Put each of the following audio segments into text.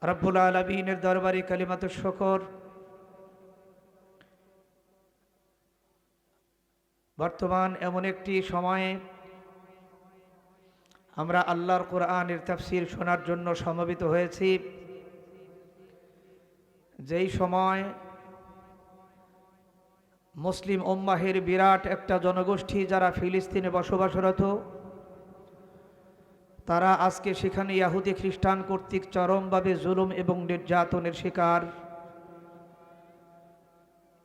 রব্বুল আলামিনের দরবারে কালিমাতু শুকর। বর্তমান এমন একটি সময়ে আমরা আল্লাহর কোরআনের তাফসীর শোনার জন্য সমবেত হয়েছি, যেই সময় মুসলিম উম্মাহের বিরাট একটা জনগোষ্ঠী যারা ফিলিস্তিনে বসবাসরত, তারা আজকে সেখানে ইহুদি খ্রিস্টান কর্তৃক চরমভাবে জুলুম এবং নির্যাতনের শিকার।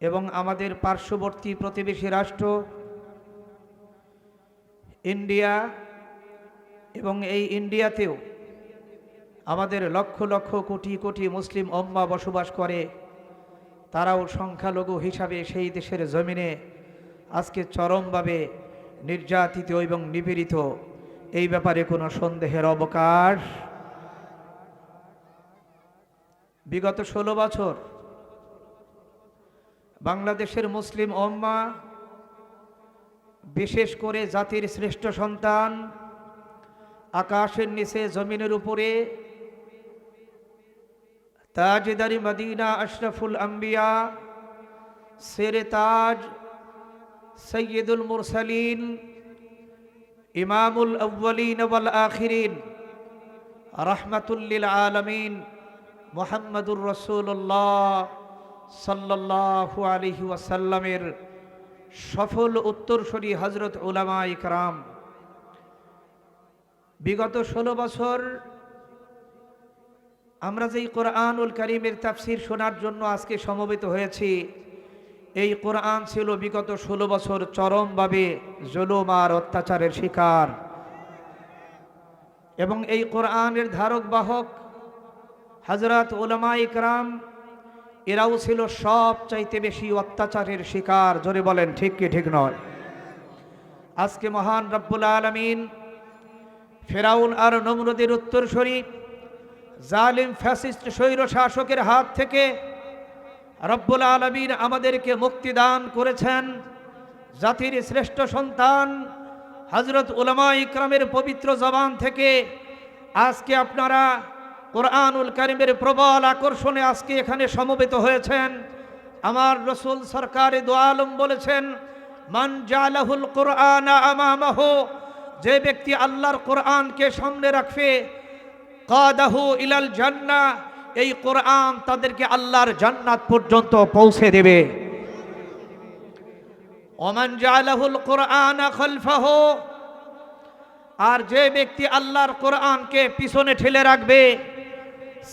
এবং আমাদের পার্শ্ববর্তী প্রতিবেশী রাষ্ট্র ইন্ডিয়া, এবং এই ইন্ডিয়াতেও আমাদের লক্ষ লক্ষ কোটি কোটি মুসলিম উম্মাহ বসবাস করে। তারাও সংখ্যালঘু হিসাবে সেই দেশের জমিনে আজকে চরমভাবে নির্যাতিত এবং নিপীড়িত। এই ব্যাপারে কোনো সন্দেহের অবকাশ। বিগত 16 বছর বাংলাদেশের মুসলিম উম্মাহ, বিশেষ করে জাতির শ্রেষ্ঠ সন্তান, আকাশের নিচে জমিনের উপরে তাজদারি মদিনা আশরাফুল আম্বিয়া সেরে তাজ সৈয়দুল মুরসালিন ইমামুল আউয়ালিন ওয়াল আখিরিন রাহমাতুল লিল আলামিন মুহাম্মাদুর রাসূলুল্লাহ সাল্লাল্লাহু আলাইহি ওয়াসাল্লামের সফল উত্তরসূরি হযরত উলামায়ে কেরাম বিগত 16 বছর আমরা যেই কোরআনুল কারীমের তাফসীর শোনার জন্য আজকে সমবেত হয়েছি, এই কোরআন ছিল বিগত 16 বছর চরমভাবে জুলুম আর অত্যাচারের শিকার। এবং এই কোরআনের ধারক বাহক হযরত উলামায়ে কেরাম, এরাও ছিল সবচাইতে বেশি অত্যাচারের শিকার। জোরে বলেন ঠিক কি ঠিক নয়? আজকে মহান রব্বুল আলামিন ফেরাউন আর নমরুদের উত্তরসূরি জালিম ফ্যাসিস্ট স্বৈর শাসকের হাত থেকে রব্বুল আলামিন আমাদেরকে মুক্তি দান করেছেন। জাতির শ্রেষ্ঠ সন্তান হযরত উলামায়ে কেরামের পবিত্র জবান থেকে আজকে আপনারা কোরআনুল কারীমের প্রবল আকর্ষণে আজকে এখানে সমবেত হয়েছেন। আমার রাসূল সরকারে দো আলম বলেছেন, মান জালাহুল কুরআন আমামাহু, যে ব্যক্তি আল্লাহর কোরআনকে সামনে রাখবে, কাদাহু ইলাল জান্নাহ, এই কোরআন তাদেরকে আল্লাহর জান্নাত পর্যন্ত পৌঁছে দেবে। ওমান জালাহুল কুরআন খালফাহু, আর যে ব্যক্তি আল্লাহর কোরআনকে পিছনে ঠেলে রাখবে,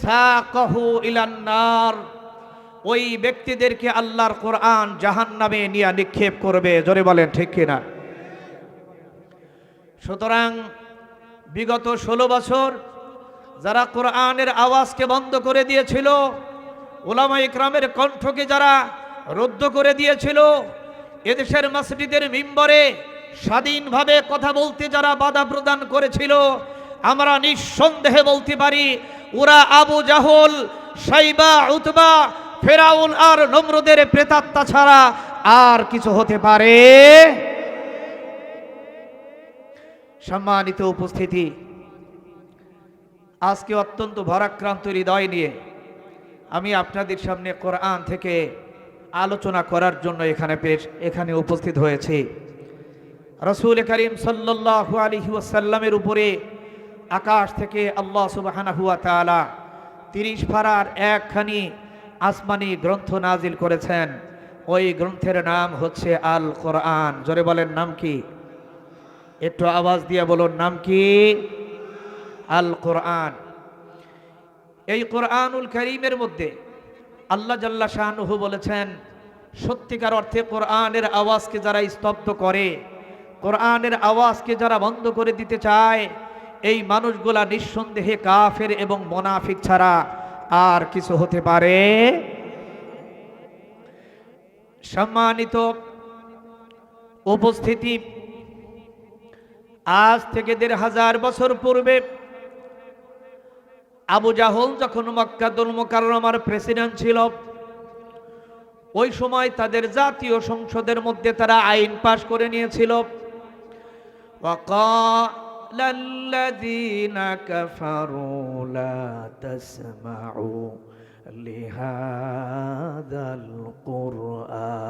সাকাহু ইলান নার, ওই ব্যক্তিদেরকে আল্লাহর কোরআন জাহান্নামে নিয়ে নিক্ষেপ করবে। জোরে বলেন ঠিক কিনা? সুতরাং বিগত 16 বছর যারা কোরআনের আওয়াজকে বন্ধ করে দিয়েছিল, উলামায়ে কেরামের কণ্ঠকে যারা রুদ্ধ করে দিয়েছিল, এদেশের মসজিদের মিম্বরে স্বাধীনভাবে কথা বলতে যারা বাধা প্রদান করেছিল, আমরা নিঃসন্দেহে বলতে পারি ওরা আবু জাহল, সাইবা, উতবা, ফেরাউন আর নমরুদের প্রেতাত্মা ছাড়া আর কিছু হতে পারে। সম্মানিত উপস্থিতি, আজকে অত্যন্ত ভারাক্রান্ত হৃদয় নিয়ে আমি আপনাদের সামনে কোরআন থেকে আলোচনা করার জন্য এখানে উপস্থিত হয়েছি। রাসূল করিম সাল্লাল্লাহু আলাইহি ওয়াসাল্লামের উপরে আকাশ থেকে আল্লাহ সুবহানাহু ওয়া তাআলা 30 পারার একখানি আসমানি গ্রন্থ নাজিল করেছেন। ওই গ্রন্থের নাম হচ্ছে আল কোরআন। জোরে বলেন নাম কি? একটু আওয়াজ দিয়ে বলুন নাম কি? আল কোরআন। এই কোরআনুল কারীমের মধ্যে আল্লাহ জাল্লা শানুহু বলেছেন, সত্যিকার অর্থে কোরআনের আওয়াজকে যারা স্তব্ধ করে, কোরআনের আওয়াজকে যারা বন্ধ করে দিতে চায়, এই মানুষগুলা নিঃসন্দেহে কাফের এবং মুনাফিক ছাড়া আর কিছু হতে পারে। সম্মানিত উপস্থিতি, আজ থেকে 1500 বছর পূর্বে আবু জাহল যখন মক্কাতুল মুকাররমার প্রেসিডেন্ট ছিল, ওই সময় তাদের জাতীয় সংসদের মধ্যে তারা আইন পাশ করে নিয়েছিল, الذين كفروا لا تسمعوا لهذا القرآن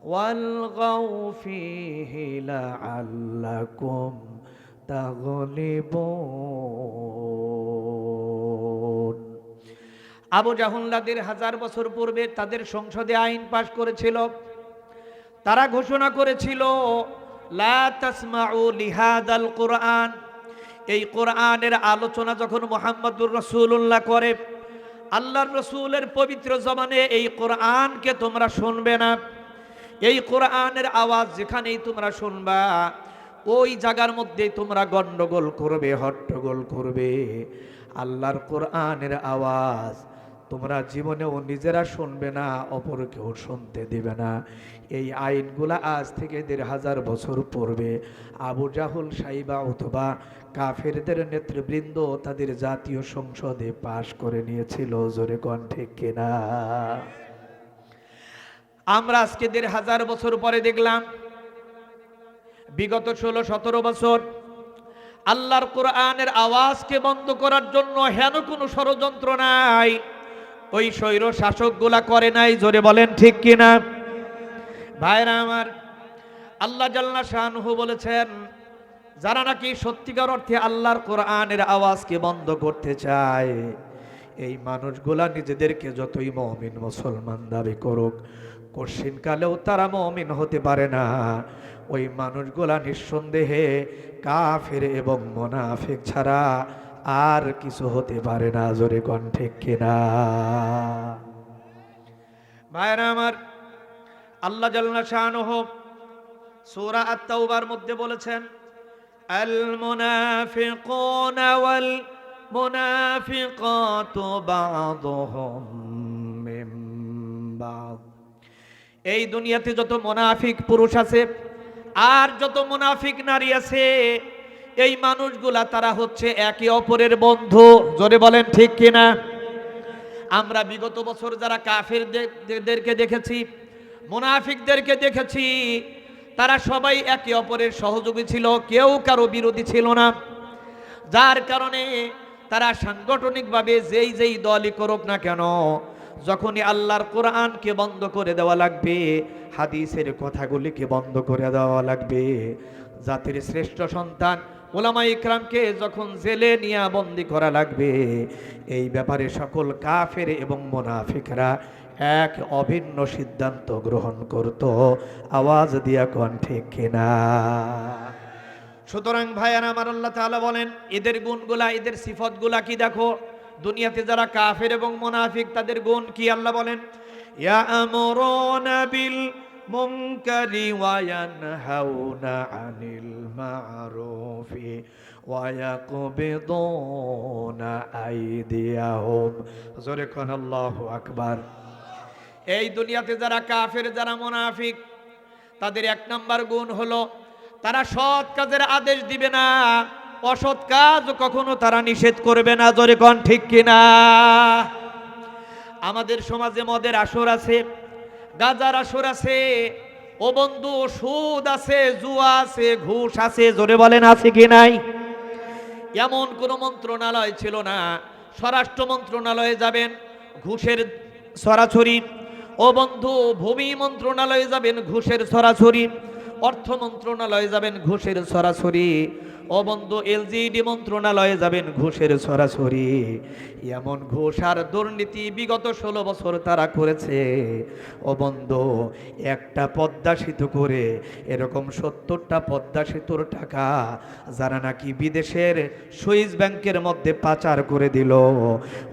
والغوا فيه لعلكم تغلبون। আবু জাহলদের 1000 বছর পূর্বে তাদের সংসদে আইন পাশ করেছিল। তারা ঘোষণা করেছিল লা তাসমাউ লিহাদাল কুরআন, এই কোরআনের আলোচনা যখন মুহাম্মদুর রাসূলুল্লাহ করে, আল্লাহর রাসূলের পবিত্র জবানে এই কোরআনকে তোমরা শুনবে না। এই কোরআনের আওয়াজ যেখানেই তোমরা শুনবা ওই জায়গার মধ্যেই তোমরা গন্ডগোল করবে, হট্টগোল করবে। আল্লাহর কোরআনের আওয়াজ তোমরা জীবনেও নিজেরা শুনবে না, অপরকেও শুনতে দিবে না। এই আইনগুলা আজ থেকে 1500 বছর পূর্বে আবু জাহল, সাইবা অথবা কাফেরদের নেতৃবৃন্দ তাদের জাতীয় সংসদে পাশ করে নিয়েছিল। জোরে কোন ঠিক কিনা? আমরা আজকে 1500 বছর পরে দেখলাম বিগত 16-17 বছর আল্লাহর কোরআনের আওয়াজকে বন্ধ করার জন্য হেন কোনো ষড়যন্ত্র নাই, ওই স্বৈর শাসকগুলা করে নাই। জোরে বলেন ঠিক কিনা? ভাইরা আমার, আল্লাহ জাল্লা শানহু বলেছেন যারা নাকি সত্যিকার অর্থে আল্লাহর কোরআনের আওয়াজকে বন্ধ করতে চায়, এই মানুষগুলা নিজেদেরকে যতই মুমিন মুসলমান দাবি করুক, কঠিনকালেও তারা মুমিন হতে পারে না। ওই মানুষগুলা নিঃসন্দেহে কাফের এবং মুনাফিক ছাড়া আর কিছু হতে পারে না। জোরে কোন ঠিক কিনা? ভাইরা আমার, আল্লাহ জাল্লা শানহু সূরা আত-তাওবার মধ্যে বলেছেন আল মুনাফিকুনা ওয়াল মুনাফিকাতু বা'দুহুম মিন বা'দ। এই দুনিয়াতে যত মুনাফিক পুরুষ আছে আর যত মুনাফিক নারী আছে, এই মানুষগুলা তারা হচ্ছে একে অপরের বন্ধু। জোরে বলেন ঠিক কিনা? আমরা বিগত বছর যারা কাফেরদেরকে দেখেছি, মুনাফিকদেরকে দেখেছি, তারা সবাই একে অপরের সহযোগী ছিল, কেউ কারো বিরোধী ছিল না। যার কারণে তারা সাংগঠনিকভাবে যেই দলই করুক না কেন, যখনই আল্লাহর কোরআনকে বন্ধ করে দেওয়া লাগবে, হাদিসের কথাগুলিকে বন্ধ করে দেওয়া লাগবে, জাতির শ্রেষ্ঠ সন্তান উলামায়ে ইকরামকে যখন জেলে নিয়ে বন্দী করা লাগবে, এই ব্যাপারে সকল কাফের এবং মুনাফিকরা এক অভিন্ন সিদ্ধান্ত গ্রহণ করত। আওয়াজ দিয়া কোন ঠিক কিনা? সুতরাং ভাইয়ারা আমার, আল্লাহ তাআলা বলেন এদের গুণগুলা, এদের সিফতগুলা কি দেখো। দুনিয়াতে যারা কাফের এবং মুনাফিক তাদের গুণ কি আল্লাহ বলেন, ইয়া'মুরুনা বিল মুনকারি ওয়া ইয়ানহাউনা আনিল মা'রুফি ওয়া ইয়াকবিদুনা আইদিয়াহুম। জোরে কোন আল্লাহু আকবার। এই দুনিয়াতে যারা কাফের, যারা মুনাফিক, তাদের 1 নাম্বার গুণ হলো তারা সৎ কাজের আদেশ দিবে না, অসৎ কাজ কখনো তারা নিষেধ করবে না। জোরে কোন ঠিক কিনা? আমাদের সমাজে মদের আসর আছে, গাঁজার আসর আছে, ও বন্ধু সুদ আছে, জুয়া আছে, ঘুষ আছে। জোরে বলেন আছে কি নাই? এমন কোন মন্ত্রণালয় ছিল না, স্বরাষ্ট্র মন্ত্রণালয়ে যাবেন ঘুষের ছড়াছড়ি, ও বন্ধু ভূমি মন্ত্রণালয়ে যাবেন ঘুষের ছড়াছড়ি, অর্থ মন্ত্রণালয়ে যাবেন ঘুষের ছড়াছড়ি, ও বন্ধু এলজিডি মন্ত্রণালয়ে যাবেন ঘুষের ছড়াছড়ি। এমন ঘুষ আর দুর্নীতি বিগত 16 বছর তারা করেছে। ও বন্ধু, একটা পদ্মা সেতু করে এরকম 70টা পদ্মা সেতুর টাকা যারা নাকি বিদেশের সুইস ব্যাংকের মধ্যে পাচার করে দিল,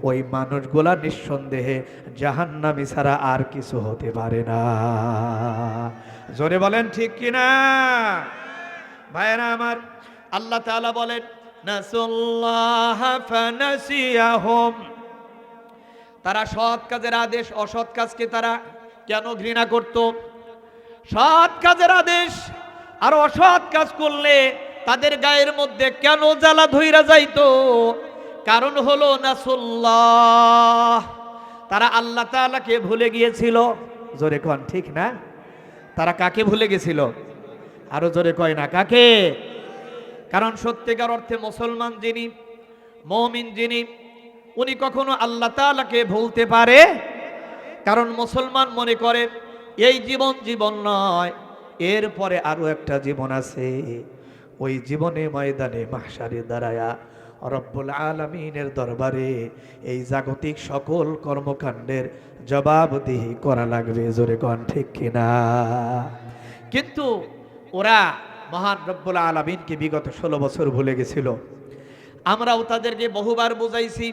ওই মানুষগুলা নিঃসন্দেহে জাহান্নামী ছাড়া আর কিছু হতে পারে না। জোরে বলেন ঠিক কিনা? ভাইরা আমার, আল্লাহ তাআলা বলেন নাসুল্লাহ ফানাসিয়াহুম, তারা সৎ কাজের আদেশ অসৎ কাজকে তারা কেন ঘৃণা করত? সৎ কাজের আদেশ আর অসৎ কাজ করলে তাদের গায়ের মধ্যে কেন জ্বালা ধইরা যাইতো? কারণ হলো নাসুল্লাহ, তারা আল্লাহ তাআলাকে ভুলে গিয়েছিল। জোরে কোন ঠিক না? তারা কাকে ভুলে গেছিল? আরো জোরে কয় না কাকে? কারণ সত্যিকার অর্থে মুসলমান যিনি, মুমিন যিনি, উনি কখনো আল্লাহ তাআলাকে ভুলতে পারে? কারণ মুসলমান মনে করে এই জীবন জীবন নয়, এরপরে আরো একটা জীবন আছে। ওই জীবনে ময়দানে মাহশারে দাঁড়ায়া রব্বুল আলামিনের দরবারে এই জাগতিক সকল কর্মকাণ্ডের জবাবদিহি করা লাগবে। জোরে কোন ঠিক কিনা? কিন্তু ওরা মহান রব্বুল আলামিনকে বিগত 16 বছর ভুলে গেছিল। আমরাও তাদেরকে বহুবার বুঝাইছি,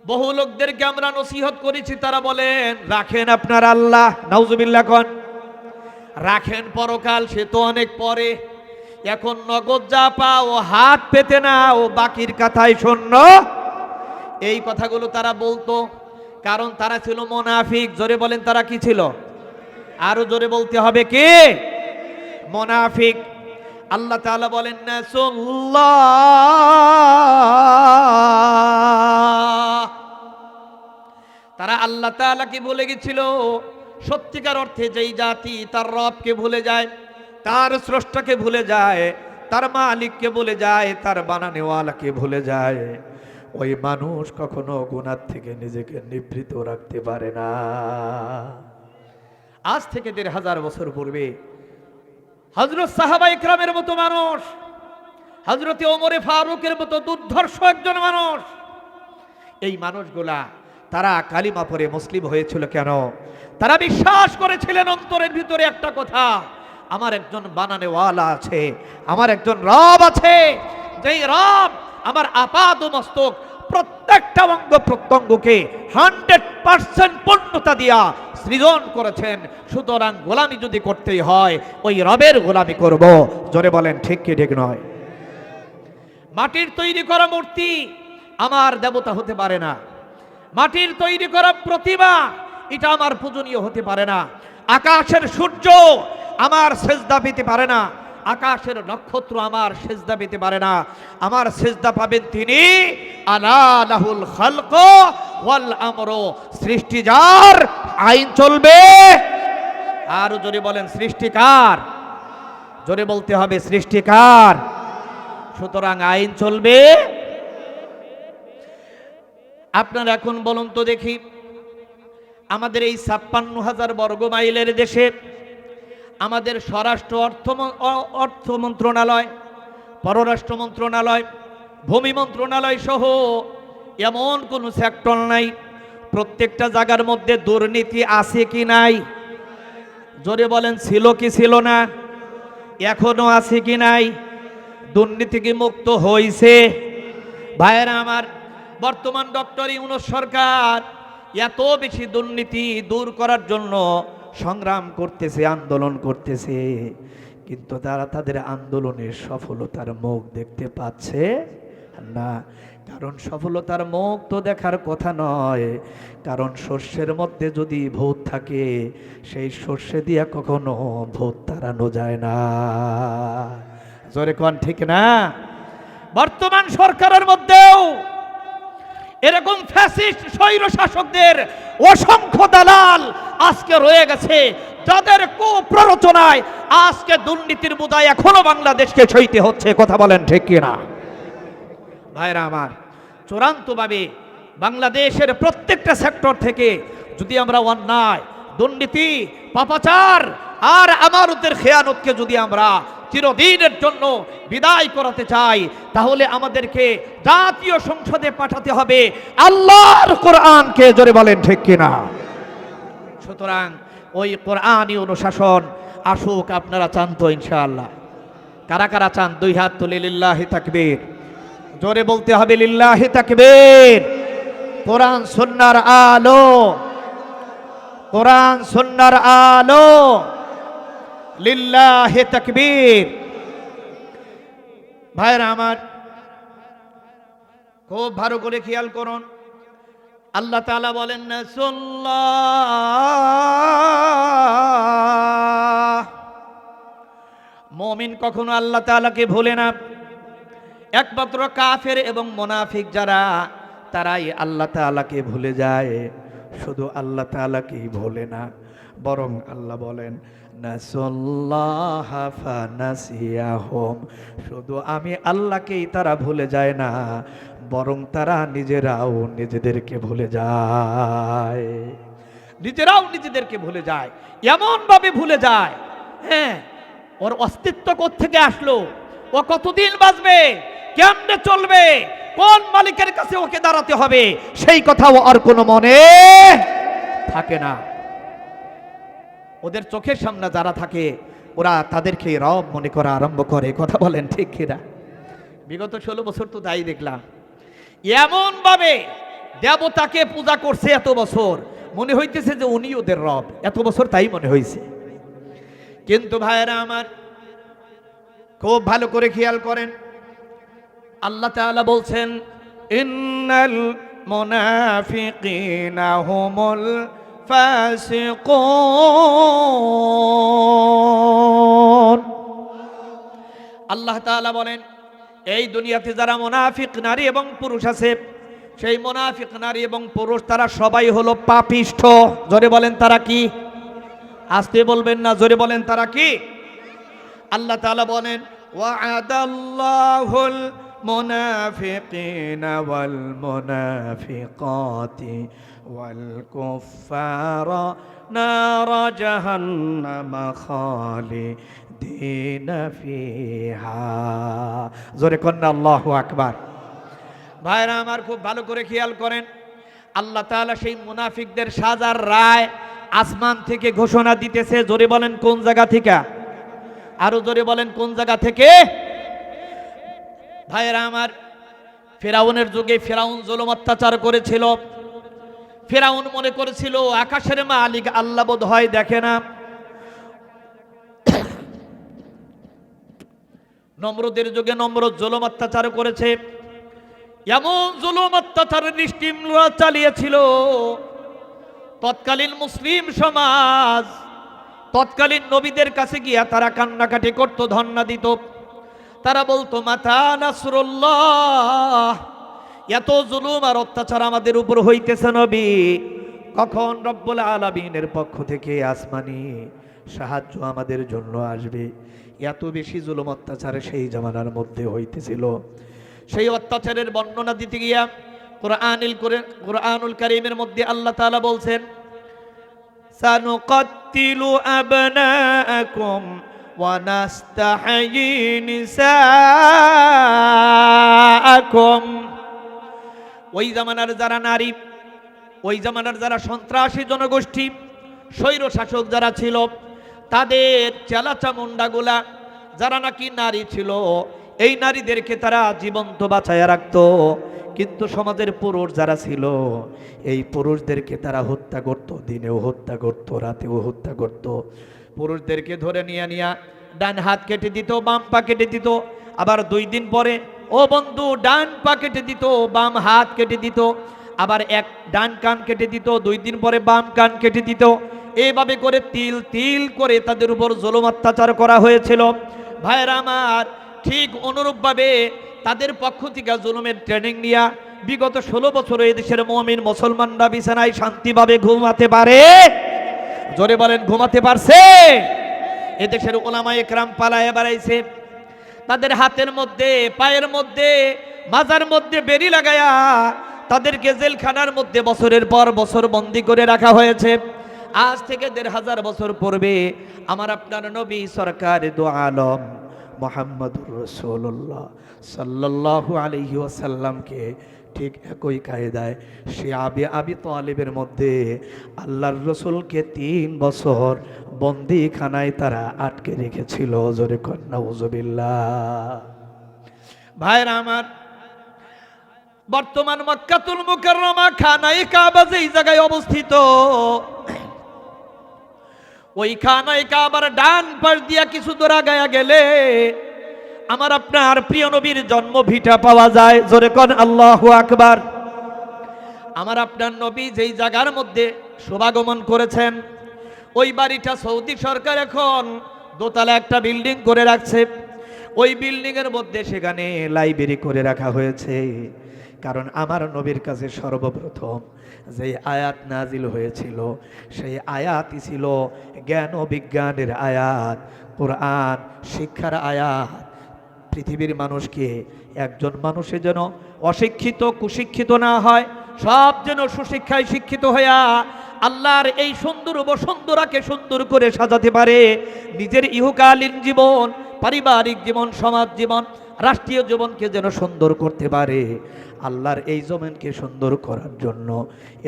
বহু লোকদেরকে আমরা নসিহত করেছি, তারা বলেন রাখেন আপনার আল্লাহ, নাউজুবিল্লাহ কোন, রাখেন পরকাল, সে তো অনেক পরে, এখন নগদ যা পাও হাত পেতে না, ও বাকির কথাই শূন্য। এই কথাগুলো তারা বলতো, কারণ তারা ছিল মুনাফিক। জোরে বলেন তারা কি ছিল? আরো জোরে বলতে হবে, কি? মুনাফিক। আল্লাহ তাআলা বলেন নাসুল্লাহ, তারা আল্লাহ তাআলাকে ভুলে গেছিল। সত্যিকার অর্থে যেই জাতি তার রবকে ভুলে যায়, তার স্রষ্টাকে ভুলে যায়, তার মালিককে ভুলে যায়, তার বানানেওয়ালাকে ভুলে যায়, ওই মানুষ কখনো গুনাহ থেকে নিজেকে নিবৃত রাখতে পারে না। আজ থেকে ১৫০০ বছর পূর্বে হযরত সাহাবা ইকরামের মতো মানুষ, হযরত ওমরে ফারুকের মতো দুর্ধর্ষ একজন মানুষ, এই মানুষগুলা তারা কালিমা পড়ে মুসলিম হয়েছিল কেন? তারা বিশ্বাস করেছিলেন অন্তরের ভিতরে একটা কথা, আমার একজন বানানেওয়ালা আছে, আমার একজন রব আছে, যেই রব আমার আপাদ মস্তক প্রত্যেকটা অঙ্গ প্রত্যঙ্গকে 100% পূর্ণতা দিয়া সৃজন করেছেন। সুতরাং গোলামি যদি করতেই হয় ওই রবের গোলামি করব। জোরে বলেন ঠিক কি ঠিক নয়? মাটির তৈরি করা মূর্তি আমার দেবতা হতে পারে না, মাটির তৈরি করা প্রতিমা এটা আমার পূজনীয় হতে পারে না, আকাশের সূর্য আমার সেজদা পেতে পারে না, আকাশের নক্ষত্র আমার সেজদা পেতে পারে না। আমার সেজদা পাবেন তিনি, আলা লাহুল খালক ওয়াল আমরু, সৃষ্টি যার, আইন চলবে। আর জোরে বলেন সৃষ্টিকার, জোরে বলতে হবে সৃষ্টিকার, সুতরাং আইন চলবে। আপনারা এখন বলুন তো দেখি, আমাদের এই ৫৬,০০০ বর্গ মাইলের দেশে আমাদের স্বরাষ্ট্র অর্থ মন্ত্রণালয়, পররাষ্ট্র মন্ত্রণালয়, ভূমি মন্ত্রণালয় সহ এমন কোনো সেক্টর নাই, প্রত্যেকটা জায়গার মধ্যে দুর্নীতি আছে কি নাই? জোরে বলেন ছিল কি ছিল না? এখনো আছে কি নাই? দুর্নীতি কি মুক্ত হয়েছে? ভাইয়েরা আমার, বর্তমান ডক্টর ইউনূস সরকার এত বেশি দুর্নীতি দূর করার জন্য সংগ্রাম করতেছে, আন্দোলন করতেছে, কিন্তু তারা তাদের আন্দোলনের সফলতার মুখ দেখতে পাচ্ছে না। কারণ সফলতার মুখ তো দেখার কথা নয়, কারণ শস্যের মধ্যে যদি ভূত থাকে সেই শস্যে দিয়ে কখনো ভূত তাড়ানো যায় না। জোরে কোন ঠিক না? বর্তমান সরকারের মধ্যেও এরকম ফ্যাসিস্ট স্বৈর শাসকদের অসংখ্য দালাল আজকে রয়ে গেছে, যাদের কুপ্ররোচনায় আজকে দুর্নীতির বোঝায় এখনো বাংলাদেশকে সইতে হচ্ছে। কথা বলেন ঠিক কিনা? ভাইরা আমার, চূড়ান্তভাবে বাংলাদেশের প্রত্যেকটা সেক্টর থেকে যদি আমরা অন্যায়, দুর্নীতি, পাপাচার আর আমানতের খেয়ানতকে যদি আমরা চিরদিনের জন্য বিদায় করাতে চাই, তাহলে আমাদেরকে জাতীয় সংসদে পাঠাতে হবে আল্লাহর কোরআনকে। জোরে বলেন ঠিক কিনা? সুতরাং ওই কোরআনী অনুশাসন আসুক। আপনারা চান তো ইনশাআল্লাহ? কারা কারা চান? দুই হাত তুলে লিল্লাহি তাকবীর। জোরে বলতে হবে লিল্লাহি তাকবীর। কোরআন সুন্নাহর আলো, কোরআন সুন্নাহর আলো, লিল্লাহি তাকবীর। ভাইরা আমার, খুব ভালো করে খেয়াল করুন, আল্লাহ তাআলা বলেন নাসুল্লাহ, মুমিন কখনো আল্লাহ তাআলাকে ভুলে না। একমাত্র কাফের এবং মুনাফিক যারা, তারাই আল্লাহ তাআলাকে ভুলে যায়। শুধু আল্লাহ তাআলাকেই ভোলে না, বরং আল্লাহ বলেন নাসুল্লাহ ফানাসিয়াহুম, শুধু আমি আল্লাহকেই তারা ভুলে যায় না, বরং তারা নিজেরাও নিজেদেরকে ভুলে যায়। নিজেরাও নিজেদেরকে ভুলে যায়, এমন ভাবে ভুলে যায়, হ্যাঁ, ওর অস্তিত্ব কোত্থেকে আসলো, ও কতদিন বাঁচবে, কেমনে চলবে, কোন মালিকের কাছে ওকে দাঁড়াতে হবে, সেই কথাও আর কোনো মনে থাকে না। ওদের চোখের সামনে যারা থাকে ওরা তাদেরকে রব মনে করা আরম্ভ করে। কথা বলেন ঠিক কিনা? বিগত 16 বছর তো তাই দেখলাম, এমন ভাবে দেবতাকে পূজা করছে, এত বছর মনে হইতেছে যে উনি ওদের রব, এত বছর তাই মনে হয়েছে। কিন্তু ভাইয়েরা আমার, খুব ভালো করে খেয়াল করেন, আল্লাহ তাআলা বলছেন ইন্নাল মুনাফিকিনা হুমুল ফাসিকুন। আল্লাহ তাআলা বলেন, এই দুনিয়াতে যারা মুনাফিক নারী এবং পুরুষ আছে, সেই মুনাফিক নারী এবং পুরুষ তারা সবাই হলো পাপিষ্ঠ। জোরে বলেন তারা কি? আস্তে বলবেন না, জোরে বলেন তারা কি? আল্লাহ তাআলা বলেন ওয়া'আদাল্লাহুল মুনাফিকিনা ওয়াল মুনাফিকাতি ওয়াল কুফারা নারা জাহান্নামা খালিদিনা ফিহা। জোরে কন্না আল্লাহু আকবার। ভাইরা আমার, খুব ভালো করে খেয়াল করেন, আল্লাহ তাআলা সেই মুনাফিকদের সাজার রায় আসমান থেকে ঘোষণা দিতেছে। জোরে বলেন কোন জায়গা থেকে? আরো জোরে বলেন কোন জায়গা থেকে? ভাইরা আমার, ফেরাউনের যুগে ফেরাউন জুলুম অত্যাচার করেছিল। ফেরাউন মনে করেছিল আকাশের মালিক আল্লাহ বোধ হয় দেখে না। নমরুদের যুগে নমরুদ জুলুম অত্যাচার করেছে, এমন জুলুম অত্যাচারের নিষ্টিমরা চালিয়েছিল। তৎকালীন মুসলিম সমাজ তৎকালীন নবীদের কাছে গিয়া তারা কান্নাকাটি করত, ধন্না দিত। তারা বলতো মাতা নাসরুল্লাহ, এত জুলুম আর অত্যাচার আমাদের উপর হইতেছে নবী, কখন রব্বুল আলামিনের পক্ষ থেকে আসমানি সাহায্য আমাদের জন্য আসবে? এত বেশি জুলুম অত্যাচার সেই জামানার মধ্যে হইতেছিল। সেই অত্যাচারের বর্ণনা দিতে গিয়া কুরআনুল কারীমের মধ্যে আল্লাহ তাআলা বলছেন সানুকাত্তিলু আবনাআকুম ওয়া নাস্তাহয়ি নিসাআকুম। ওই জামানার যারা নারী, ওই জামানার যারা সন্ত্রাসী জনগোষ্ঠী, স্বৈর শাসক যারা ছিল, তাদের চেলাচামুন্ডাগুলা যারা নাকি নারী ছিল, এই নারীদেরকে তারা জীবন্ত বাঁচায়া রাখত। কিন্তু সমাজের পুরুষ যারা ছিল, এই পুরুষদেরকে তারা হত্যা করত, দিনেও হত্যা করত, রাতেও হত্যা করত। পুরুষদেরকে ধরে নিয়ে ডান হাত কেটে দিত, বাম পা কেটে দিত, আবার 2 দিন পরে ও বন্ধু ডান পা কেটে দিত, বাম হাত কেটে দিত, আবার ডান কান কেটে দিত, 2 দিন পরে বাম কান কেটে দিত। এইভাবে করে তিল তিল করে তাদের উপর জুলুম অত্যাচার করা হয়েছিল। ভাইরা আমার, ঠিক অনুরূপভাবে তাদের পক্ষ থেকে জুলুমের ট্রেনিং নিয়া বিগত 16 বছর এই দেশের মুমিন মুসলমানরা বিছানায় শান্তিভাবে ঘুমাতে পারে? জোরে বলেন ঘুমাতে পারছে? এদেশের উলামায়ে কেরাম পালায়ে বেড়াইছে, তাদের হাতের মধ্যে, পায়ের মধ্যে, মাজার মধ্যে বেড়ি লাগায়া তাদেরকে জেলখানার মধ্যে বছরের পর বছর বন্দী করে রাখা হয়েছে। আজ থেকে 1500 বছর পূর্বে আমার আপনার নবী সরকার দু আলম মুহাম্মদুর রাসূলুল্লাহ সাল্লাল্লাহু আলাইহি ওয়াসাল্লামকে ঠিক একই কায়দায় সে আবি তালিবের মধ্যে আল্লাহর রসুলকে 3 বছর বন্দিখানায় তারা আটকে রেখেছিল। জোরে কর নাউযুবিল্লাহ। ভাইরা আমার, বর্তমান মক্কাতুল মুকাররমা খানায়ে কাবা যেই জায়গায় অবস্থিত, ওই খানায়ে কাবার ডান পাশ দিয়া কিছু দূর আগায়া গেলে আমার আপনার প্রিয় নবীর জন্ম ভিটা পাওয়া যায়। জোরে কোন আল্লাহু আকবার। আমার আপনার নবী যেই জায়গার মধ্যে শুভাগমন করেছেন, ওই বাড়িটা সৌদি সরকার এখন দোতলা একটা বিল্ডিং করে রাখছে। ওই বিল্ডিং এর মধ্যে সেখানে লাইব্রেরি করে রাখা হয়েছে। কারণ আমার নবীর কাছে সর্বপ্রথম যেই আয়াত নাজিল হয়েছিল সেই আয়াতই ছিল জ্ঞান ও বিজ্ঞানের আয়াত, কোরআন শিক্ষার আয়াত। পৃথিবীর মানুষকে একজন মানুষে যেন অশিক্ষিত কুশিক্ষিত না হয়, সব যেন সুশিক্ষায় শিক্ষিত হইয়া আল্লাহর এই সুন্দর বসুন্ধরাকে সুন্দর করে সাজাতে পারে, নিজের ইহকালীন জীবন, পারিবারিক জীবন, সমাজ জীবন, রাষ্ট্রীয় জীবনকে যেন সুন্দর করতে পারে। আল্লাহর এই জমিনকে সুন্দর করার জন্য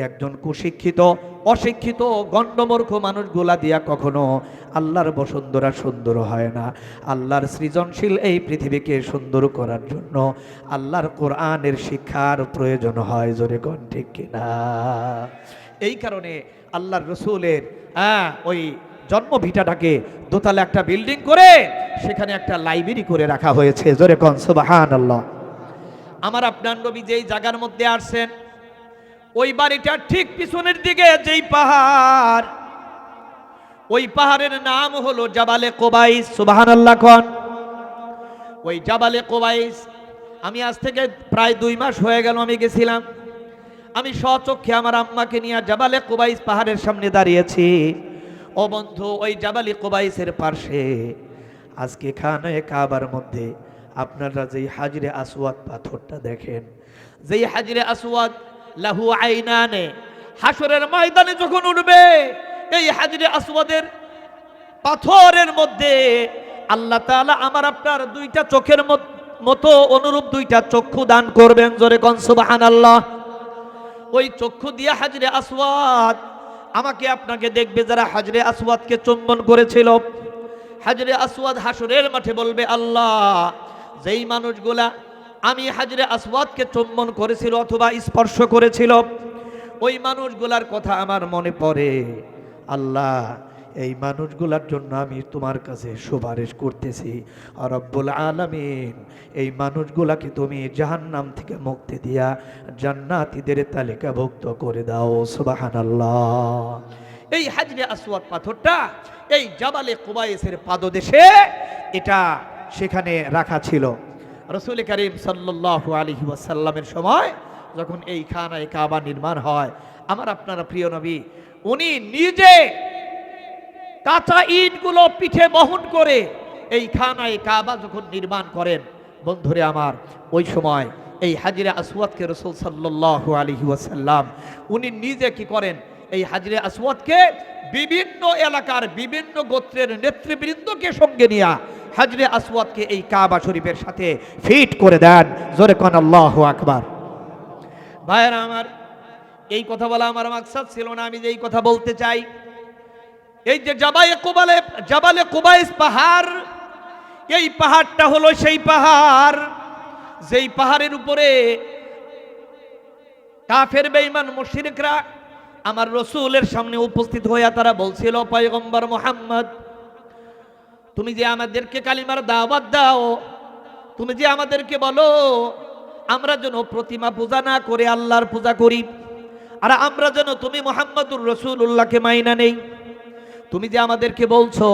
একজন কুশিক্ষিত অশিক্ষিত গণ্ডমূর্খ মানুষগুলা দিয়া কখনো আল্লাহর বসুন্ধরা সুন্দর হয় না। আল্লাহর সৃজনশীল এই পৃথিবীকে সুন্দর করার জন্য আল্লাহর কোরআনের শিক্ষার প্রয়োজন হয়। জোরে কোন ঠিক কিনা? এই কারণে আল্লাহর রসুলের ওই জন্মভিটাটাকে দোতলা একটা বিল্ডিং করে সেখানে একটা লাইব্রেরি করে রাখা হয়েছে। জোরে কোন সুবহানাল্লাহ। আমার আপনার নবী যেই জায়গার মধ্যে আসছেন ওই বাড়িটার ঠিক পিছনের দিকে যেই পাহাড়, ওই পাহাড়ের নাম হলো জাবালে কোবাইস। সুবহানাল্লাহ কোন। ওই জাবালে কোবাইস আমি আজ থেকে প্রায় 2 মাস হয়ে গেল আমি গেছিলাম। আমি স্বচক্ষে আমার আম্মাকে নিয়ে জাবালে কোবাইস পাহাড়ের সামনে দাঁড়িয়েছি। ও বন্ধু, ওই জাবালে কোবাইসের পাশে আজকে খানায়ে কাবার মধ্যে আপনারা যেই হাজরে আসওয়াদ পাথরটা দেখেন, যেই হাজরে আসওয়াদ লাহু আইনানে, হাসরের ময়দানে যখন উঠবে এই হাজরে আসওয়াদের পাথরের মধ্যে আল্লাহ তাআলা আমার আপনার 2টা চোখের মতো অনুরূপ 2টা চক্ষু দান করবেন। জোরে কোন সুবহানাল্লাহ। ওই চক্ষু দিয়া হাজরে আসওয়াদ আমাকে আপনাকে দেখবে। যারা হাজরে আসওয়াদকে চুম্বন করেছিল, হাজরে আসওয়াদ হাসরের মাঠে বলবে, আল্লাহ, যেই মানুষগুলা আমি হাজরে আসওয়াদকে চুম্বন করেছিল অথবা স্পর্শ করেছিল ওই মানুষগুলার কথা আমার মনে পড়ে। আল্লাহ, এই মানুষগুলার জন্য আমি তোমার কাছে সুপারিশ করতেছি। রব্বুল আলামিন, এই মানুষগুলাকে তুমি জাহান্নাম থেকে মুক্তি দিয়া জান্নাতীদের তালিকাভুক্ত করে দাও। সুবহানাল্লাহ। এই হাজরে আসওয়াদ পাথরটা এই জাবালে কুবাইসের পাদদেশে এটা সেখানে রাখা ছিল। রাসূল করিম সাল্লাল্লাহু আলাইহি ওয়াসাল্লামের সময় যখন এই খানায়ে কাবা নির্মাণ হয়, আমার আপনার প্রিয় নবী উনি নিজে কাঁচা ইটগুলো পিঠে বহন করে এই খানায়ে কাবা যখন নির্মাণ করেন, বন্ধুরে আমার, ওই সময় এই হাজরে আসওয়াদকে রাসূল সাল্লাল্লাহু আলাইহি ওয়াসাল্লাম উনি নিজে কি করেন, এই হাজরে আসওয়াদকে বিভিন্ন এলাকার বিভিন্ন গোত্রের নেতৃবৃন্দকে সঙ্গে নিয়ে হাজরে আসওয়াদকে এই কাবা শরীফের সাথে ফিট করে দেন। জোরে কোন আল্লাহু আকবার। ভাইরা আমার, এই কথা বলা আমার মাকসাদ ছিল না। আমি যে এই কথা বলতে চাই, এই যে জাবালে কুবাইস পাহাড়, এই পাহাড়টা হলো সেই পাহাড় যেই পাহাড়ের উপরে কাফের বেঈমান মুশরিকরা আমার রসুলের সামনে উপস্থিত হইয়া তারা বলছিল, পয়গম্বর মুহাম্মদ, তুমি যে আমাদেরকে কালিমার দাওয়াত দাও, তুমি যে আমাদেরকে বলো আমরা যেন প্রতিমা পূজা না করে আল্লাহর পূজা করি, আর আমরা যেন তুমি মুহাম্মদুর রাসূলুল্লাহকে মাইনা নেই, তুমি যে আমাদেরকে বলছো,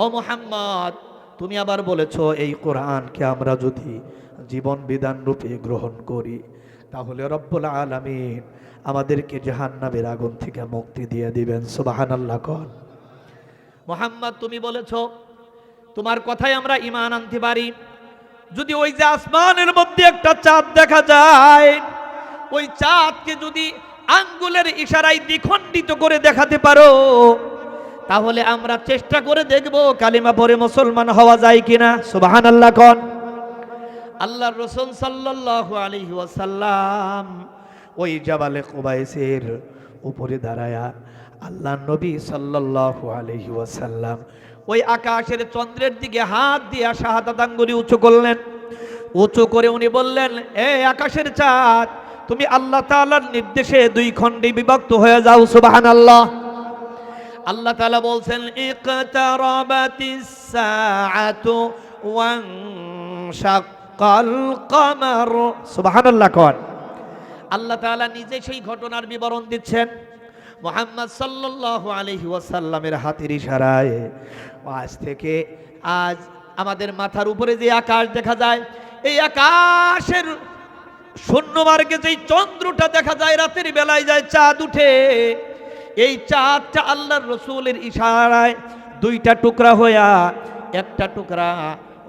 ও মুহাম্মদ, তুমি আবার বলেছো এই কোরআনকে আমরা যদি জীবন বিধান রূপে গ্রহণ করি তাহলে রব্বুল আলামিন আমাদেরকে জাহান্নামের আগুন থেকে মুক্তি দিয়ে দিবেন। সুবহানাল্লাহ কোন। মুহাম্মদ, তুমি বলেছো, তোমার কথাই আমরা ঈমান আনতে পারি। যদি ওই যে আসমানের মধ্যে একটা চাঁদ দেখা যায়, ওই চাঁদকে যদি আঙ্গুলের ইশারায় দ্বিখণ্ডিত করে দেখাতে পারো তাহলে আমরা চেষ্টা করে দেখব কালিমা পড়ে মুসলমান হওয়া যায় কিনা। সুবহানাল্লাহ কোন। আল্লাহর রাসূল সাল্লাল্লাহু আলাইহি ওয়াসাল্লাম ওই জাবালে কুবাইসের উপরে দাঁড়ায়া আল্লাহর নবী সাল্লাল্লাহু আলাইহি ওয়াসাল্লাম ওই আকাশের চন্দ্রের দিকে হাত দিয়ে শাহাদাত আঙ্গুলি উঁচু করলেন। উঁচু করে উনি বললেন, এ আকাশের চাঁদ, তুমি আল্লাহ তাআলার নির্দেশে 2 খণ্ডে বিভক্ত হয়ে যাও। সুবহানাল্লাহ। আল্লাহ তাআলা বলছেন, ইকতারাবাতিস সাআতু ওয়ানশাক্কাল কমার। সুবহানাল্লাহ কোন। আল্লাহ তাআলা নিজে সেই ঘটনার বিবরণ দিচ্ছেন মুহাম্মদ সাল্লাল্লাহু আলাইহি ওয়াসাল্লামের হাতের ইশারায়। আজ থেকে আজ আমাদের মাথার উপরে যে আকাশ দেখা যায়, এই আকাশের শূন্যমার্গে যেই চন্দ্রটা দেখা যায় রাতের বেলায় যায় চাঁদ উঠে, এই চাঁদটা আল্লাহর রসুলের ইশারায় দুইটা টুকরা হইয়া একটা টুকরা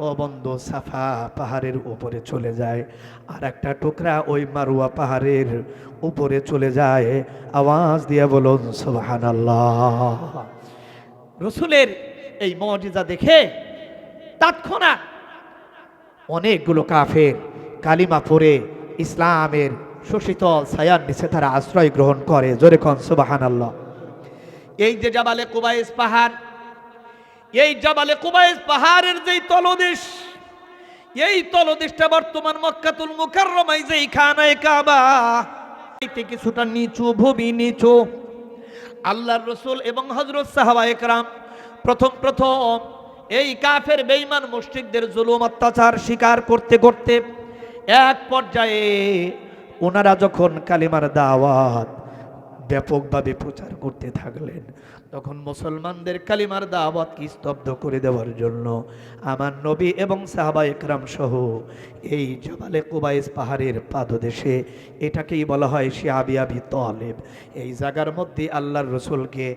ও বন্ধু সাফা পাহাড়ের উপরে চলে যায়, আর একটা টুকরা ওই মারুয়া পাহাড়ের উপরে চলে যায়। আওয়াজ দিয়ে বলুন সুবহানাল্লাহ। রসুলের এই মুজিজা দেখে তৎক্ষণাৎ অনেকগুলো কাফের কালিমা পড়ে ইসলামের সুশীতল ছায়ার নিচে তারা আশ্রয় গ্রহণ করে। জোরে কোন সুবহানাল্লাহ। এই যে জাবালে কুবাইস পাহাড়, এই জাবালে কুবাইস পাহাড়ের যেই তলদেশ, এই তলদেশটা বর্তমান মক্কাতুল মুকাররমায় যেই খানায়ে কাবা, এতে কিছুটা নিচু, ভূমি নিচু। আল্লাহর রাসূল এবং হযরত সাহাবায়ে কেরাম প্রথম এই কাফের বেঈমান মুশরিকদের জুলুম অত্যাচার স্বীকার করতে করতে এক পর্যায়ে ওনারা যখন কালিমার দাওয়াত ব্যাপকভাবে প্রচার করতে থাকলেন, তখন মুসলমানদের কালিমার দাওয়াতকে স্তব্ধ করে দেওয়ার জন্য আমার নবী এবং সাহাবায়ে কেরাম সহ এই জাবালে কুবাইস পাহাড়ের পাদদেশে, এটাকেই বলা হয় শিআবি আবি তালেব, এই জায়গার মধ্যে আল্লাহর রসুলকে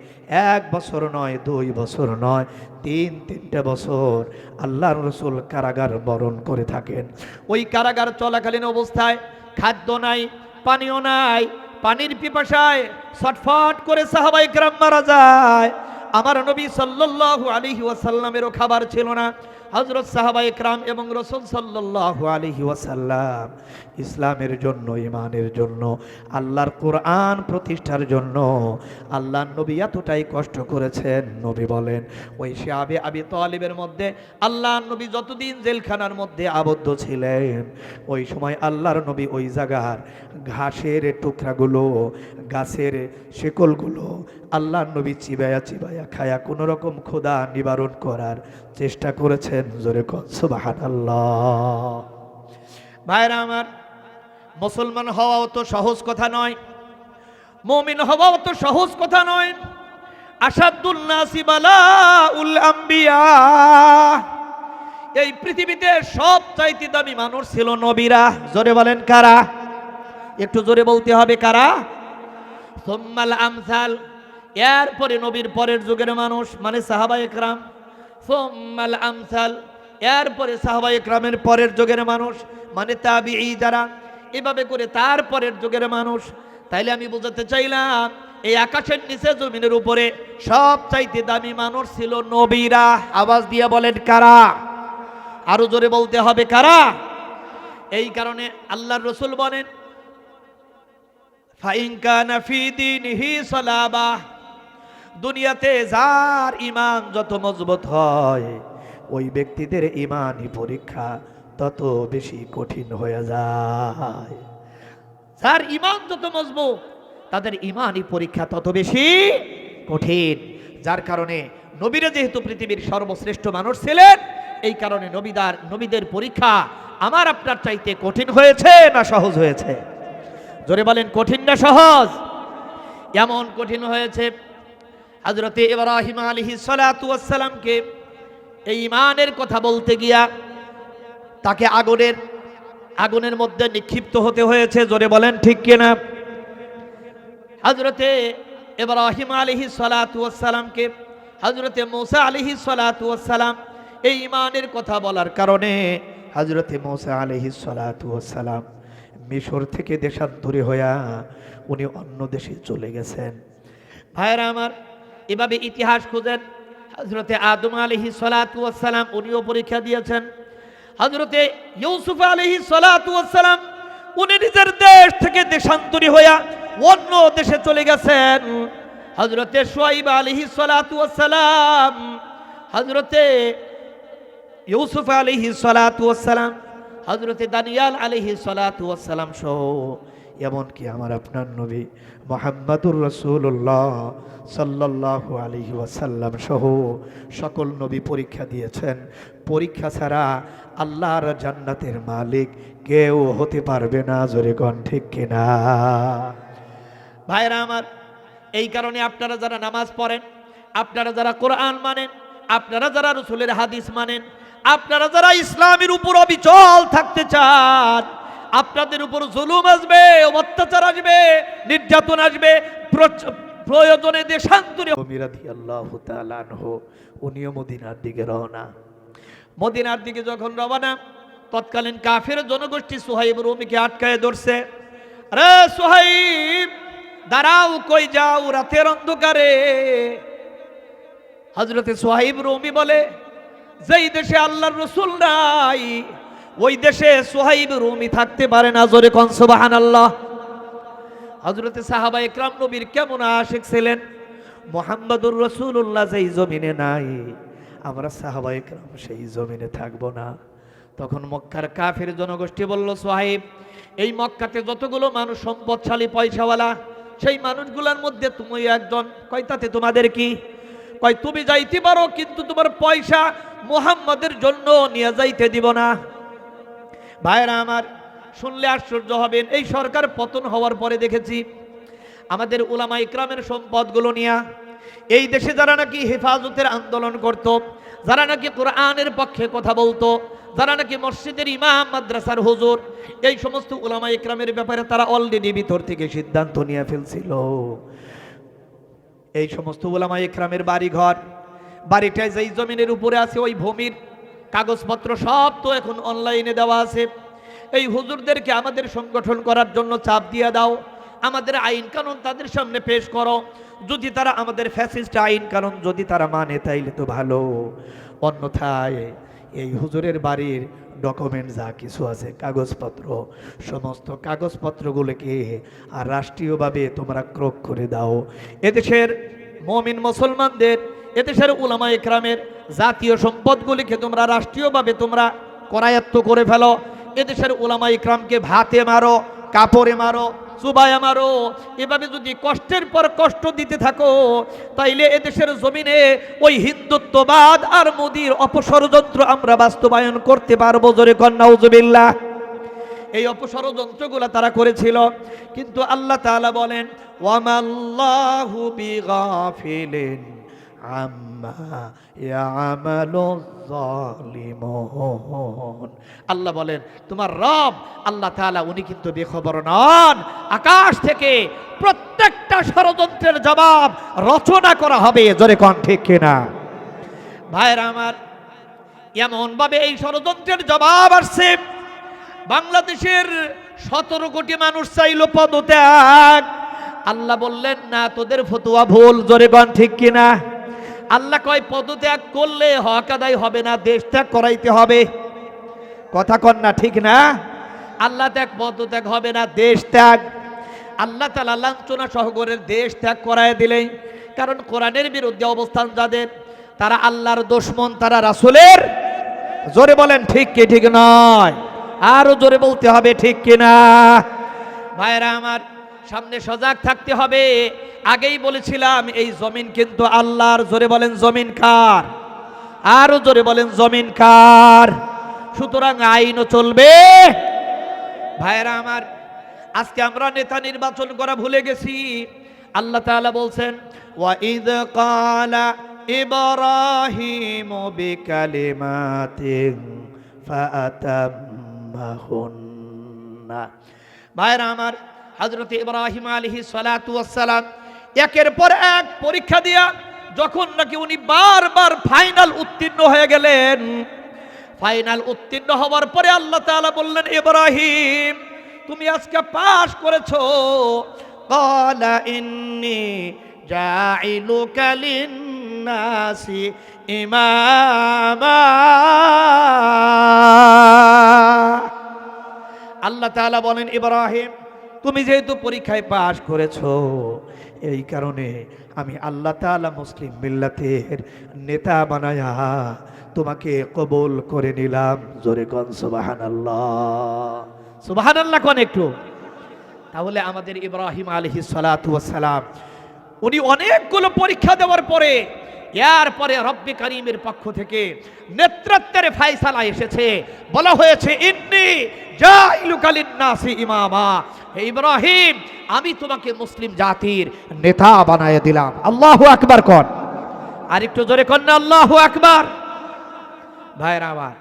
1 বছর নয়, 2 বছর নয়, 3 বছর আল্লাহর রসুল কারাগার বরণ করে থাকেন। ওই কারাগার চলাকালীন অবস্থায় খাদ্য নাই, পানীয় নাই, পানির পিপাসায় ছটফট করে সাহাবায়ে কেরাম মারা যায়। আমার নবী সাল্লাল্লাহু আলাইহি ওয়াসাল্লামেরও খাবার ছিল না। হযরত সাহাবায়ে কেরাম এবং রাসূল সাল্লাল্লাহু আলাইহি ওয়াসাল্লাম ইসলামের জন্য, ঈমানের জন্য, আল্লাহর কোরআন প্রতিষ্ঠার জন্য আল্লাহর নবী এতটাই কষ্ট করেছেন। নবী বলেন ওই শিআবি আবি তালিবের মধ্যে আল্লাহর নবী যতদিন জেলখানার মধ্যে আবদ্ধ ছিলেন, ওই সময় আল্লাহর নবী ওই জায়গার ঘাসের টুকরাগুলো, গাছের শিকলগুলো আল্লাহর নবী চিবায়া চিবায়া খায়া কোনো রকম ক্ষুধা নিবারণ করার চেষ্টা করেছেন। জোরে কোন সুবহানাল্লাহ। ভাইরা আমার, মুসলমান হওয়াও তো সহজ কথা নয়, মুমিন হওয়াও তো সহজ কথা নয়। আসাদুন নাসি বালাউল আম্বিয়া, এই পৃথিবীতে সবচাইতে দামি মানুষ ছিল নবীরা। জোরে বলেন কারা? একটু জোরে বলতে হবে কারা? সুম্মাল আমসাল, এরপরে নবীর পরের যুগের মানুষ মানে সাহাবায়ে কেরাম। সুম্মাল আমসাল, এরপরে সাহাবায়ে কেরামের পরের যুগের মানুষ মানে তাবিঈ যারা, এভাবে করে তারপরের যুগের মানুষ। তাইলে আমি বোঝাতে চাইলাম এই আকাশের নিচে জমিনের উপরে সবচাইতে দামি মানুষ ছিল নবীরা। আওয়াজ দিয়ে বলেন কারা? আরো জোরে বলতে হবে কারা? এই কারণে আল্লাহর রাসূল বলেন ফাইন কানা ফি দীনিহি সালাবা, দুনিয়াতে যার ঈমান যত মজবুত হয় ওই ব্যক্তিদের ঈমানি পরীক্ষা তত বেশি কঠিন হয়ে যায়। যার ঈমান যত মজবুত তাদের ঈমানি পরীক্ষা তত বেশি কঠিন। যার কারণে নবীরা যেহেতু পৃথিবীর সর্বশ্রেষ্ঠ মানুষ ছিলেন, এই কারণে নবীদের পরীক্ষা আমার আপনার চাইতে কঠিন হয়েছে না সহজ হয়েছে? জোরে বলেন কঠিন না সহজ? এমন কঠিন হয়েছে হযরতে ইব্রাহিম আলাইহিস সালাতু ওয়াস সালামকে এই ঈমানের কথা বলতে গিয়া তাকে আগুনের মধ্যে নিক্ষিপ্ত হতে হয়েছে। জোরে বলেন ঠিক কিনা? হযরতে ইব্রাহিম আলাইহিস সালাতু ওয়াস সালামকে হযরতে মূসা আলাইহিস সালাতু ওয়াস সালাম এই ঈমানের কথা বলার কারণে হযরতে মূসা আলাইহিস সালাতু ওয়াস সালাম মিশর থেকে দেশান্তরী হইয়া উনি অন্য দেশে চলে গেছেন। ভাইরা আমার, এভাবে ইতিহাস খুঁজেন। হযরতে আদম আলাইহিস সালাতু ওয়াস সালাম উনিও পরীক্ষা দিয়েছেন। হযরতে ইউসুফ আলাইহিস সালাতু ওয়াস সালাম উনি নিজের দেশ থেকে দেশান্তরী হইয়া অন্য দেশে চলে গেছেন। হযরতে শুআইব আলাইহিস সালাতু ওয়াস সালাম, হযরতে ইউসুফ আলাইহিস সালাতু ওয়াস সালাম, হযরতে দানিয়াল আলাইহিস সালাতু ওয়াস সালাম সহ এমনকি আমার আপনার নবী মুহাম্মদুর রাসূলুল্লাহ সাল্লাল্লাহু আলাইহি ওয়াসাল্লাম সহ সকল নবী পরীক্ষা দিয়েছেন। পরীক্ষা ছাড়া আল্লাহর জান্নাতের মালিক কেউ হতে পারবে না। জোরে কোন ঠিক কিনা? ভাইরা আমার, এই কারণে আপনারা যারা নামাজ পড়েন, আপনারা যারা কোরআন মানেন, আপনারা যারা রাসূলের হাদিস মানেন, আপনারা যারা ইসলামের উপর অবিচল থাকতে চান, আপনাদের উপর জুলুম আসবে, অত্যাচার আসবে, নির্যাতন আসবে, প্রয়োজনে দেশান্তরে। রাদিয়াল্লাহু তাআলা আনহু উনিও মদিনার দিকে রওনা। মদিনার দিকে যখন রওনা, তৎকালীন কাফের জনগোষ্ঠী সুহাইব রুমিকে আটকায় ধরছে। আরে সুহাইব, দাঁড়াও, কই যাও রাতের অন্ধকারে? হযরতে সুহাইব রুমি বলে, যেই দেশে আল্লাহর রাসূল নাই ওই দেশে সুহাইব রুমি থাকতে পারে না। জোরে কোন সুবহানাল্লাহ। হযরতে সাহাবা ইকরাম নবীর কেমন আশিক ছিলেন। মুহাম্মদুর রাসূলুল্লাহ যেই জমিনে নাই, আমরা সাহাবা ইকরাম সেই জমিনে থাকবো না। তখন মক্কার কাফের জনগোষ্ঠী বলল, সুহাইব, এই মক্কাতে যতগুলো মানুষ সম্পদশালী পয়সাওয়ালা, সেই মানুষগুলোর মধ্যে তুমি একজন। কয় তাতে তোমাদের কি? কয় তুমি যাইতে পারো, কিন্তু তোমার পয়সা মুহাম্মাদের জন্য নিয়ে যাইতে দিব না। ভাইরা আমার, শুনলে আশ্চর্য হবেন, এই সরকার পতন হওয়ার পরে দেখেছি আমাদের উলামা ইকরামের সম্পদগুলো নিয়ে এই দেশে যারা নাকি হেফাজতের আন্দোলন করত, যারা নাকি কোরআনের পক্ষে কথা বলতো, যারা নাকি মসজিদের ইমাম, মাদ্রাসার হুজুর, এই সমস্ত উলামা ইকরামের ব্যাপারে তারা অলরেডি ভিতর থেকে সিদ্ধান্ত নিয়ে ফেলছিল। এই সমস্ত উলামা ইকরামের বাড়িঘর, বাড়িটায় যেই জমিনের উপরে আছে ওই ভূমির কাগজপত্র সব তো এখন অনলাইনে দেওয়া আছে। এই হুজুরদেরকে আমাদের সংগঠন করার জন্য চাপ দিয়ে দাও, আমাদের আইন কানুন তাদের সামনে পেশ করো। যদি তারা আমাদের ফ্যাসিস্ট আইন কানুন যদি তারা মানে তাইলে তো ভালো, অন্যথায় এই হুজুরের বাড়ির ডকুমেন্ট যা কিছু আছে কাগজপত্র, সমস্ত কাগজপত্রগুলোকে আর রাষ্ট্রীয়ভাবে তোমরা ক্রয় করে দাও। এদেশের মুমিন মুসলমানদের, এদেশের উলামা ইকরামের জাতীয় সম্পদগুলিকে তোমরা রাষ্ট্রীয়ভাবে তোমরা করায়ত্ত করে ফেলো। এদেশের উলামা ইকরামকে ভাতে মারো, কাপড়ে মারো, চুবায়া মারো, এভাবে যদি কষ্টের পর কষ্ট দিতে থাকো তাইলে এদেশের জমিনে ওই হিন্দুত্ববাদ আর মোদির অপষড়যন্ত্র আমরা বাস্তবায়ন করতে পারবো। জোরে কন নাউজুবিল্লাহ। এই অপষড়যন্ত্রগুলো তারা করেছিল, কিন্তু আল্লাহ তাআলা বলেন, ওয়ামাল্লাহু বিগাফিলিন আম্মা ইয়ামালুয যালিমুন। আল্লাহ বলেন, তোমার রব আল্লাহ তাআলা উনি কিন্তু বেখবর নন। আকাশ থেকে প্রত্যেকটা ষড়যন্ত্রের জবাব রচনা করা হবে। জোরে কোন ঠিক কিনা? ভাইরা আমার, এমন ভাবে এই ষড়যন্ত্রের জবাব আসছে, বাংলাদেশের 17 কোটি মানুষ চাইল পদত্যাগ। আল্লাহ বললেন, না, তোদের ফতোয়া ভুল। জোরে কোন ঠিক কিনা? আল্লাহ কয় পদত্যাগ করলে হক আদায় হবে না, দেশ ত্যাগ করাইতে হবে। কথা কন না, ঠিক না? আল্লাহ ত্যাগ পদত্যাগ হবে না, দেশ ত্যাগ। আল্লাহ তাআলা লাঞ্ছনা সহগরের দেশ ত্যাগ করায় দিলেন। কারণ কোরআনের বিরুদ্ধে অবস্থান যাদের, তারা আল্লাহর দুশমন, তারা রাসূলের। জোরে বলেন ঠিক কি ঠিক নয়? আরো জোরে বলতে হবে ঠিক কিনা? ভাইরা আমার, সামনে সজাগ থাকতে হবে। আগেই বলেছিলাম এই জমিন কিন্তু আল্লাহর। জোরে বলেন জমিন কার? আরো জোরে বলেন জমিন কার? সুতরাং আইনও চলবে। ভাইরা আমার, আজকে আমরা নেতা নির্বাচন করা ভুলে গেছি। আল্লাহ তাআলা বলছেন, ওয়া ইয ক্বালা ইব্রাহিমু বিকালিমাতিন ফাআতাম্মাহুন্না। ভাইরা আমার, হযরত ইব্রাহিম আলাইহিস সালাতু ওয়াস সালাম একের পর এক পরীক্ষা দিয়া যখন নাকি উনি বারবার ফাইনাল উত্তীর্ণ হয়ে গেলেন, ফাইনাল উত্তীর্ণ হওয়ার পরে আল্লাহ তাআলা বললেন, ইব্রাহিম তুমি আজকে পাশ করেছো। ক্বালা ইন্নী জাইলুকা লিন-নাসি ইমামা। আল্লাহ তাআলা বলেন, ইব্রাহিম তুমি যেহেতু পরীক্ষায় পাশ করেছো, এই কারণে আমি আল্লাহ তাআলা মুসলিম মিল্লাতের নেতা বানায়া তোমাকে কবুল করে নিলাম। জোরে কোন সুবহানাল্লাহ। সুবহানাল্লাহ কোন একটু। তাহলে আমাদের ইব্রাহিম আলাইহিস সালাতু ওয়াস সালাম উনি অনেকগুলো পরীক্ষা দেওয়ার পরে এরপরে রব্বে কারীমের পক্ষ থেকে নেতৃত্বের ফয়সালা এসেছে। বলা হয়েছে, ইন্নী জাইলুকা লিন-নাসি ইমামা। হে ইব্রাহিম, আমি তোমাকে মুসলিম জাতির নেতা বানায় দিলাম। আল্লাহু আকবার কোন। আর একটু জোরে কোন না, আল্লাহু আকবার। ভাইরা আমার,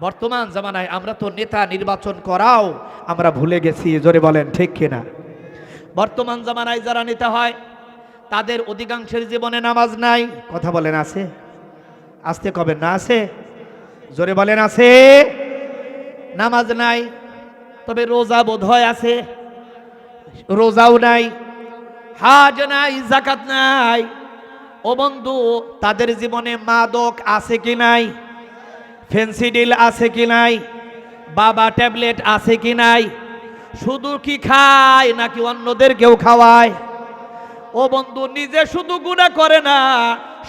বর্তমান জামানায় আমরা তো নেতা নির্বাচন করাও আমরা ভুলে গেছি, জোরে বলেন ঠিক কিনা। বর্তমান জামানায় যারা নেতা হয় তাদের অধিকাংশের জীবনে নামাজ নাই। কথা বলেন আছে? আসতে কবেন না আছে? জোরে বলেন আছে? নামাজ নাই, তবে রোজা বোধহয় আছে, রোজাও নাই, হাজ নাই, যাকাত নাই। ও বন্ধু, তাদের জীবনে মাদক আছে কি নাই? ফেন্সিডিল আছে কি নাই? বাবা ট্যাবলেট আছে কি নাই? শুধু কি খায় নাকি অন্যদেরকেও খাওয়ায়? ও বন্ধু, নিজে শুধু গুনাহ করে না,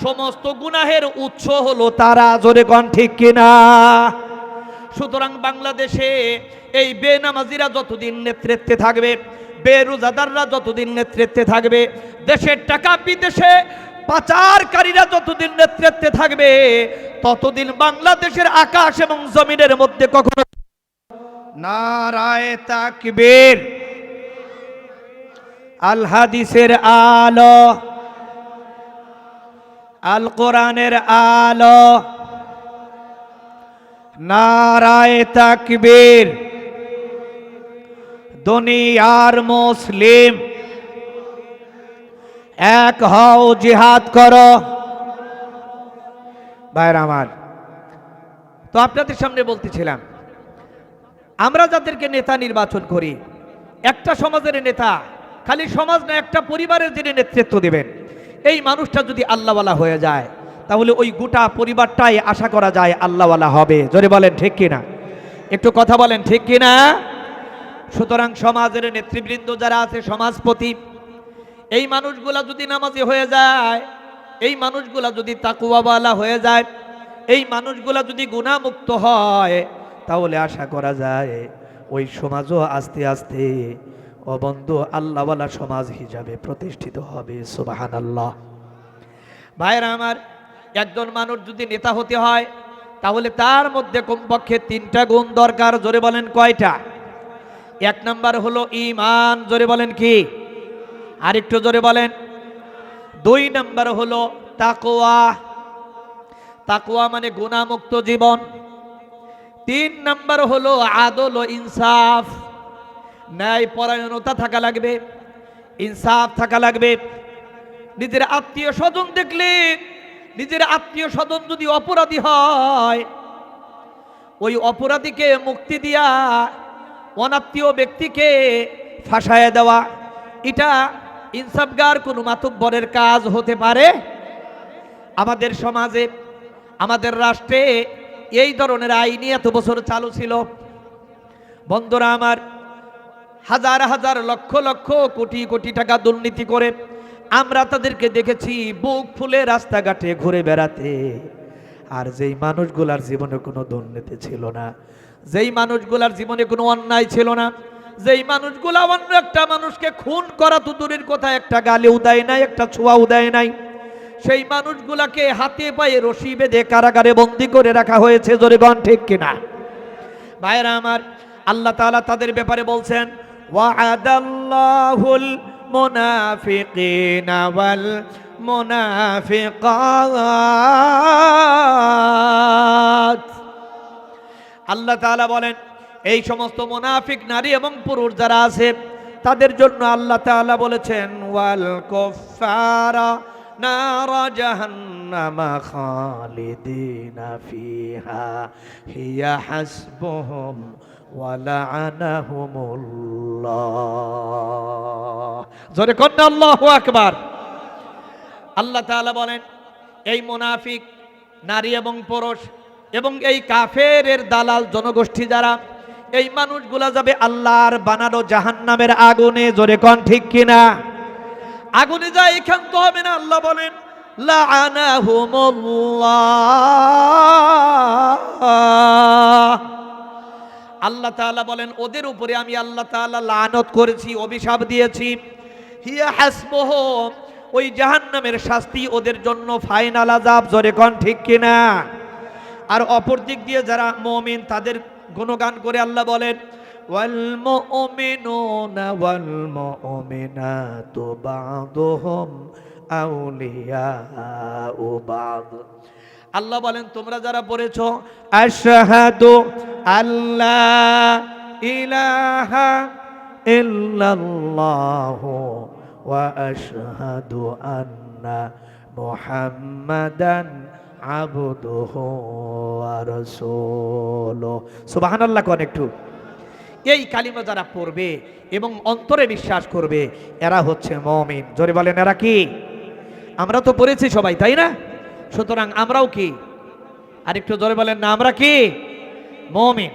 সমস্ত গুনাহের উৎস হলো তারা, জোরে কোন ঠিক কিনা। সুতরাং বাংলাদেশে এই বেনামাজিরা যতদিন নেতৃত্বে থাকবে, বেরোজাদাররা যতদিন নেতৃত্বে থাকবে, দেশের টাকা বিদেশে পাচারকারীরা যতদিন নেতৃত্বে থাকবে, ততদিন বাংলাদেশের আকাশ এবং জমিনের মধ্যে কখনো নারায়ে তাকবীর, আল হাদিসের আলো, আল কোরআনের আলো, নারায়ে তাকবীর। দুনিয়ার মুসলিম এক হও, জিহাদ করো। ভাইরা আমার, তো আপনাদের সামনে বলতেছিলাম, আমরা যাদেরকে নেতা নির্বাচন করি, একটা সমাজের নেতা, খালি সমাজ না, একটা পরিবারের যিনি নেতৃত্ব দেবেন, এই মানুষটা যদি আল্লাহওয়ালা হয়ে যায়, তাহলে ওই গোটা পরিবারটাই আশা করা যায় আল্লাহওয়ালা হবে। জোরে বলেন ঠিক কিনা, একটু কথা বলেন ঠিক কিনা। সুতরাং সমাজের নেতৃবৃন্দ যারা আছে, সমাজপতি, এই মানুষগুলা যদি নামাজি হয়ে যায়, এই মানুষগুলা যদি তাকওয়াওয়ালা হয়ে যায়, এই মানুষগুলা যদি গুনাহমুক্ত হয়, তাহলে আশা করা যায় ওই সমাজও আস্তে আস্তে ও বন্ধু আল্লাহওয়ালা সমাজ হিসাবে প্রতিষ্ঠিত হবে। সুবহানাল্লাহ। ভাইরা আমার, একজন মানুষ যদি নেতা হতে হয়, তাহলে তার মধ্যে কমপক্ষে 3টা গুণ দরকার। জোরে বলেন কয়টা? 1 নাম্বার হলো ঈমান। জোরে বলেন কি? আরেকটু জোরে বলেন। 2 নাম্বার হলো তাকওয়া। তাকওয়া মানে গুনাহমুক্ত জীবন। 3 নাম্বার হলো আদল ও ইনসাফ, ন্যায় পরায়ণতা থাকা লাগবে, ইনসাফ থাকা লাগবে। নিজের আত্মীয় স্বজন দেখলে, নিজের আত্মীয় স্বজন যদি অপরাধী হয়, ওই অপরাধীকে মুক্তি দিয়া অনাত্মীয় ব্যক্তিকে ফাঁসায় দেওয়া, এটা ইনসাফগার কোনো মাতব্বরের কাজ হতে পারে? আমাদের সমাজে, আমাদের রাষ্ট্রে এই ধরনের আইনি এত বছর চালু ছিল। বন্ধুরা আমার, হাজার হাজার লক্ষ লক্ষ কোটি কোটি টাকা দুর্নীতি করে আমরা তাদেরকে দেখেছি বুক ফুলে রাস্তাঘাটে ঘুরে বেড়াতে। আর যেই মানুষগুলার জীবনে কোনো দুর্নীতি ছিল না, যেই মানুষগুলার জীবনে কোনো অন্যায় ছিল না, যেই মানুষগুলা অন্য একটা মানুষকে খুন করা তো দূরের কথা, একটা গালিও দেয় নাই, একটা ছোঁয়াও দেয় নাই, সেই মানুষগুলাকে হাতে পায়ে রশি বেঁধে কারাগারে বন্দী করে রাখা হয়েছে। জোরে বলেন ঠিক কিনা। ভাইরা আমার, আল্লাহ তাআলা তাদের ব্যাপারে বলছেন, ওয়া'আদাল্লাহুল মুনাফিকিনা ওয়াল মুনাফিকাত। আল্লাহ তাআলা বলেন, এই সমস্ত মুনাফিক নারী এবং পুরুষ যারা আছে, তাদের জন্য আল্লাহ তাআলা বলেছেন, ওয়াল কুফারা নারা জাহান্নামা খালিদিনা ফিহা হিয়া হাসবুহুম ওয়া লাআনাহুমুল্লাহ। জোরে কোন আল্লাহু আকবার। আল্লাহ তাআলা বলেন, এই মুনাফিক নারী এবং পুরুষ এবং এই কাফেরের দালাল জনগোষ্ঠী যারা, এই মানুষগুলা যাবে আল্লাহর বানানো জাহান্নামের আগুনে। জোরে কোন ঠিক কিনা। আগুনে যায় ক্ষান্ত হবে না। আল্লাহ বলেন, লাআনাহুমুল্লাহ। আল্লাহ তাআলা বলেন, ওদের উপরে আমি আল্লাহ তাআলা লানত করেছি, অভিশাপ দিয়েছি। হিয়া হাসবুহুম, ওই জাহান্নামের শাস্তি ওদের জন্য ফাইনাল আযাব। জোরে কোন ঠিক কিনা। আর অপর দিক দিয়ে যারা মুমিন, তাদের গুণগান করে আল্লাহ বলেন, ওয়াল মুমিনুনা ওয়াল মুমিনাতু বা'দুহুম আউলিয়াউ বা'দ। আল্লাহ বলেন তোমরা যারা পড়েছো আশহাদু আল্লাহ ইলাহা ইল্লাল্লাহু ওয়া আশহাদু আন্না মুহাম্মাদান আবদুহু ওয়া রাসূলুহু। সুবহানাল্লাহ কোন একটু। এই কালিমা যারা পড়বে এবং অন্তরে বিশ্বাস করবে এরা হচ্ছে মুমিন। জোরে বলেন এরা কি? আমরা তো পড়েছি সবাই, তাই না? সুতরাং আমরাও কি? আরেকটু জোরে বলেন না, আমরা কি? মুমিন।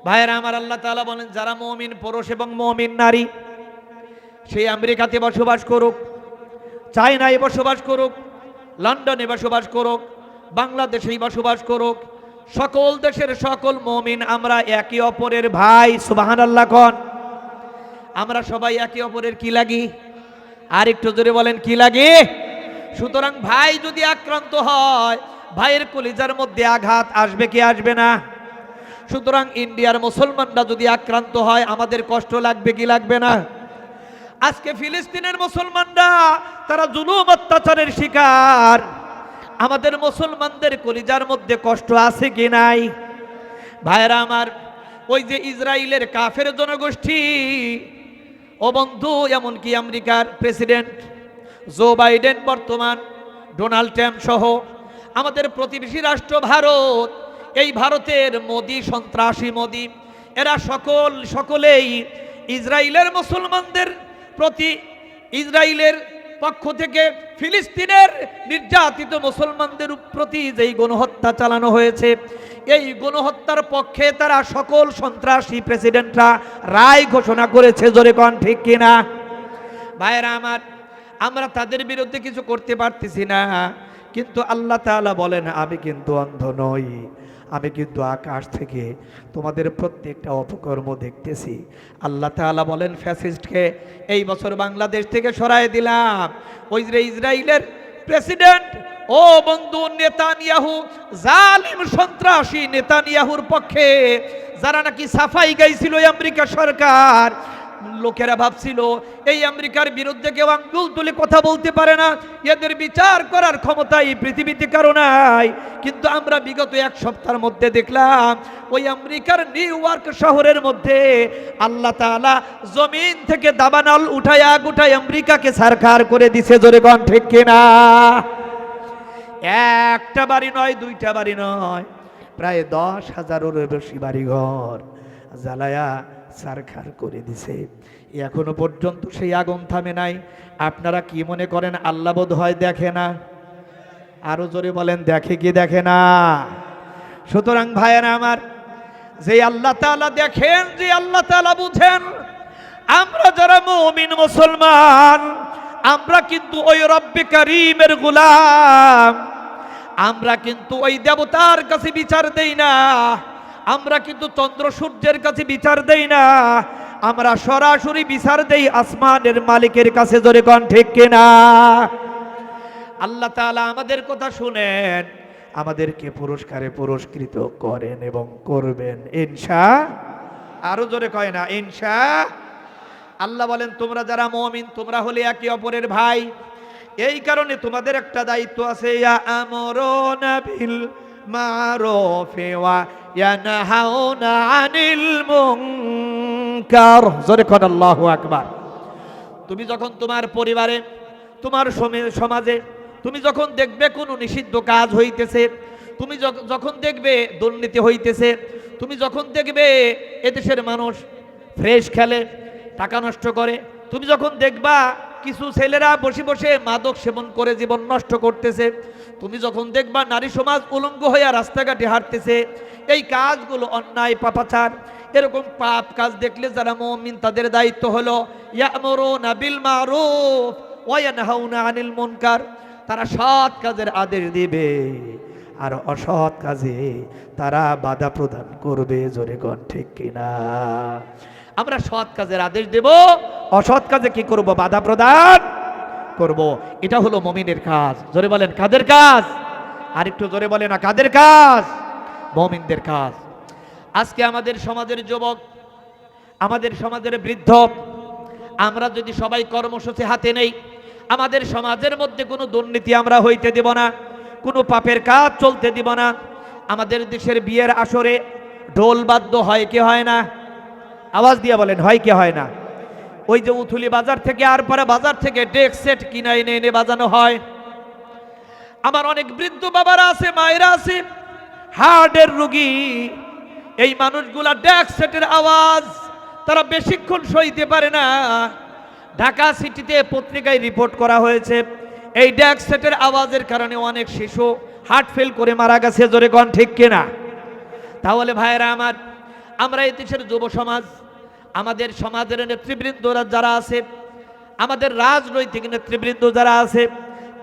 ভাইয়েরা আমার, আল্লাহ তাআলা বলেন যারা মুমিন পুরুষ এবং মুমিন নারী, সেই আমেরিকাতে বসবাস করুক, চায়নায় বসবাস করুক, লন্ডনে বসবাস করুক, বাংলাদেশেই বসবাস করুক, সকল দেশের সকল মুমিন আমরা একে অপরের ভাই। সুবহানাল্লাহ কোন। আমরা সবাই একে অপরের কি লাগি? আর একটু জোরে বলেন কি লাগি? সুতরাং ভাই যদি আক্রান্ত হয়, ভাইয়ের কলিজার মধ্যে আঘাত আসবে কি আসবে না? সুতরাং ইন্ডিয়ার মুসলমানরা যদি আক্রান্ত হয় আমাদের কষ্ট লাগবে কি লাগবে না? আজকে ফিলিস্তিনের মুসলমানরা তারা জুলুম অত্যাচারের শিকার, আমাদের মুসলমানদের কলিজার মধ্যে কষ্ট আছে কি নাই? ভাইরা আমার, ওই যে ইসরায়েলের কাফের জনগোষ্ঠী, ও বন্ধু, এমনকি আমেরিকার প্রেসিডেন্ট জো বাইডেন, বর্তমান ডোনাল্ড ট্রাম্প সহ আমাদের প্রতিবেশী রাষ্ট্র ভারত, এই ভারতের মোদি, সন্ত্রাসী মোদি, এরা সকলেই ইসরায়েলের মুসলমানদের প্রতি, ইসরায়েলের পক্ষ থেকে ফিলিস্তিনের নির্যাতিত মুসলমানদের প্রতি যেই গণহত্যা চালানো হয়েছে, এই গণহত্যার পক্ষে তারা সকল সন্ত্রাসী প্রেসিডেন্টরা রায় ঘোষণা করেছে। জোরে কোন ঠিক কিনা? ভাইয়েরা আমার, আমরা তাদের বিরুদ্ধে কিছু করতে পারতেছি না, কিন্তু আল্লাহ তাআলা বলেন আমি কিন্তু অন্ধ নই, আমি কিন্তু আকাশ থেকে তোমাদের প্রত্যেকটা অপকর্ম দেখতেছি। আল্লাহ তাআলা বলেন ফ্যাসিস্টকে এই বছর বাংলাদেশ থেকে সরায় দিলাম। ওই যে ইসরায়েলের প্রেসিডেন্ট, ও বন্ধু, নেতানিয়াহু, জালিম সন্ত্রাসী নেতানিয়াহুর পক্ষে যারা নাকি সাফাই গাইছিল আমেরিকা সরকার, লোকেরা ভাবছিল এই আমেরিকার বিরুদ্ধে কেউ আঙ্গুল তুলে কথা বলতে পারে না, এদের বিচার করার ক্ষমতা এই পৃথিবীতে কারো নাই। কিন্তু আমরা বিগত এক সপ্তাহের মধ্যে দেখলাম ওই আমেরিকার নিউ ইয়র্ক শহরের মধ্যে আল্লাহ তাআলা জমিন থেকে দাবানল উঠায়া গুঠায় আমেরিকাকে সারখার করে দিছে। জোরে কোন ঠিক কিনা? একটা বাড়ি নয়, দুইটা বাড়ি নয়, প্রায় 10,000-এরও বেশি বাড়িঘর জ্বালায়া সারখার করে দিছে। এখনো পর্যন্ত সেই আগুন থামে নাই। আপনারা কি মনে করেন আল্লাহ বোধ হয় দেখে না? আরো জোরে বলেন দেখে কি দেখে না? সুতরাং ভাইয়েরা আমার, যে আল্লাহ তাআলা দেখেন, যে আল্লাহ তাআলা বুঝেন, আমরা যারা মুমিন মুসলমান, আমরা কিন্তু ওই রব্বে কারীমের গোলাম। আমরা কিন্তু ওই দেবতার কাছে বিচার দেই না, আমরা কিন্তু চন্দ্র সূর্যের কাছে বিচার দেই না, আমরা সরাসরি বিচার দেই আসমানের মালিকের কাছে। জোরে কোন ঠিক কিনা? আল্লাহ তাআলা আমাদের কথা শুনেন, আমাদেরকে পুরস্কারে পুরস্কৃত করেন এবং করবেন ইনশাআল্লাহ। আরো জোরে কয় না ইনশাআল্লাহ? আল্লাহ বলেন তোমরা যারা মুমিন তোমরা হলে একে অপরের ভাই। এই কারণে তোমাদের একটা দায়িত্ব আছে, ইয়া আমরুনা বিল মারুফি ওয়া ইয়ানহাউনা আনিল মুনকার। জোরে কোন আল্লাহু আকবার। তুমি যখন তোমার পরিবারে, তোমার সমাজে তুমি যখন দেখবে কোনো নিষিদ্ধ কাজ হইতেছে, তুমি যখন দেখবে দুর্নীতি হইতেছে, তুমি যখন দেখবে এদেশের মানুষ ফ্রেশ খেলে, টাকা নষ্ট করে, তুমি যখন দেখবা কিছু ছেলেরা বসে বসে মাদক সেবন করে জীবন নষ্ট করতেছে, তুমি যখন দেখবা নারী সমাজ উলঙ্গ হয়ে রাস্তাঘাটে হাঁটতেছে, এই কাজগুলো অন্যায় পাপাচার, এরকম পাপ কাজ দেখলে যারা মুমিন তাদের দায়িত্ব হলো ইয়ামুরুনা বিল মারুফ ওয়া ইয়ানহাউনা আনিল মুনকার। তারা সৎ কাজের আদেশ দিবে আর অসৎ কাজে তারা বাধা প্রদান করবে। জোরে কোন ঠিক কিনা? আমরা সৎ কাজের আদেশ দেব, অসৎ কাজে কি করব? বাধা প্রদান করব। এটা হলো মুমিনের কাজ। জোরে বলেন কাদের কাজ? আর একটু জোরে বলেন না কাদের কাজ? মুমিনদের কাজ। আজকে আমাদের সমাজের যুবক, আমাদের সমাজের বৃদ্ধ, আমরা যদি সবাই কর্মসূচি হাতে নেই, আমাদের সমাজের মধ্যে কোনো দুর্নীতি আমরা হইতে দেব না, কোনো পাপের কাজ চলতে দিব না। আমাদের দেশের বিয়ের আসরে ঢোল বাদ্য হয় কি হয় না? আওয়াজ দিয়ে বলেন, হয় কি হয় না? ওই যে উথুলি বাজার থেকে আর পরে বাজার থেকে ডেক সেট কিনা এনে এনে বাজানো হয়। আমার অনেক বৃদ্ধ বাবারা আছে, মায়েরা আছে, হার্টের রোগী, এই মানুষগুলা ডেক সেটের আওয়াজ তারা বেশিক্ষণ সইতে পারে না। ঢাকা সিটিতে পত্রিকায় রিপোর্ট করা হয়েছে এই ডেক সেটের আওয়াজের কারণে অনেক শিশু হার্ট ফেল করে মারা গেছে। জোরে কোন ঠিক কিনা? তাহলে ভাইরা আমার, আমরা এই দেশের যুব সমাজ, আমাদের সমাজের নেতৃবৃন্দরা যারা আছে, আমাদের রাজনৈতিক নেতৃবৃন্দ যারা আছে,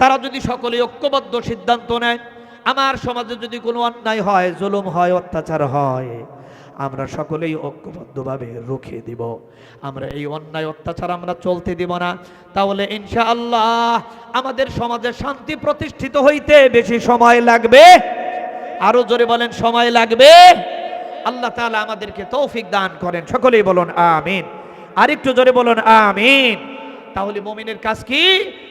তারা যদি সকলে ঐক্যবদ্ধ সিদ্ধান্ত নেয়, আমার সমাজে যদি কোনো অন্যায় হয়, জুলুম হয়, অত্যাচার হয়, আমরা সকলেই ঐক্যবদ্ধভাবে রুখে দিব। আমরা এই অন্যায় অত্যাচার আমরা চলতে দিব না। তাহলে ইনশাআল্লাহ আমাদের সমাজে শান্তি প্রতিষ্ঠিত হইতে বেশি সময় লাগবে। আরো জোরে বলেন, সময় লাগবে। আল্লাহ তাআলা আমাদেরকে তৌফিক দান করেন, সকলেই বলুন আমিন। আরেকটু জোরে বলুন আমিন। তাহলে মুমিনের কাজ কি?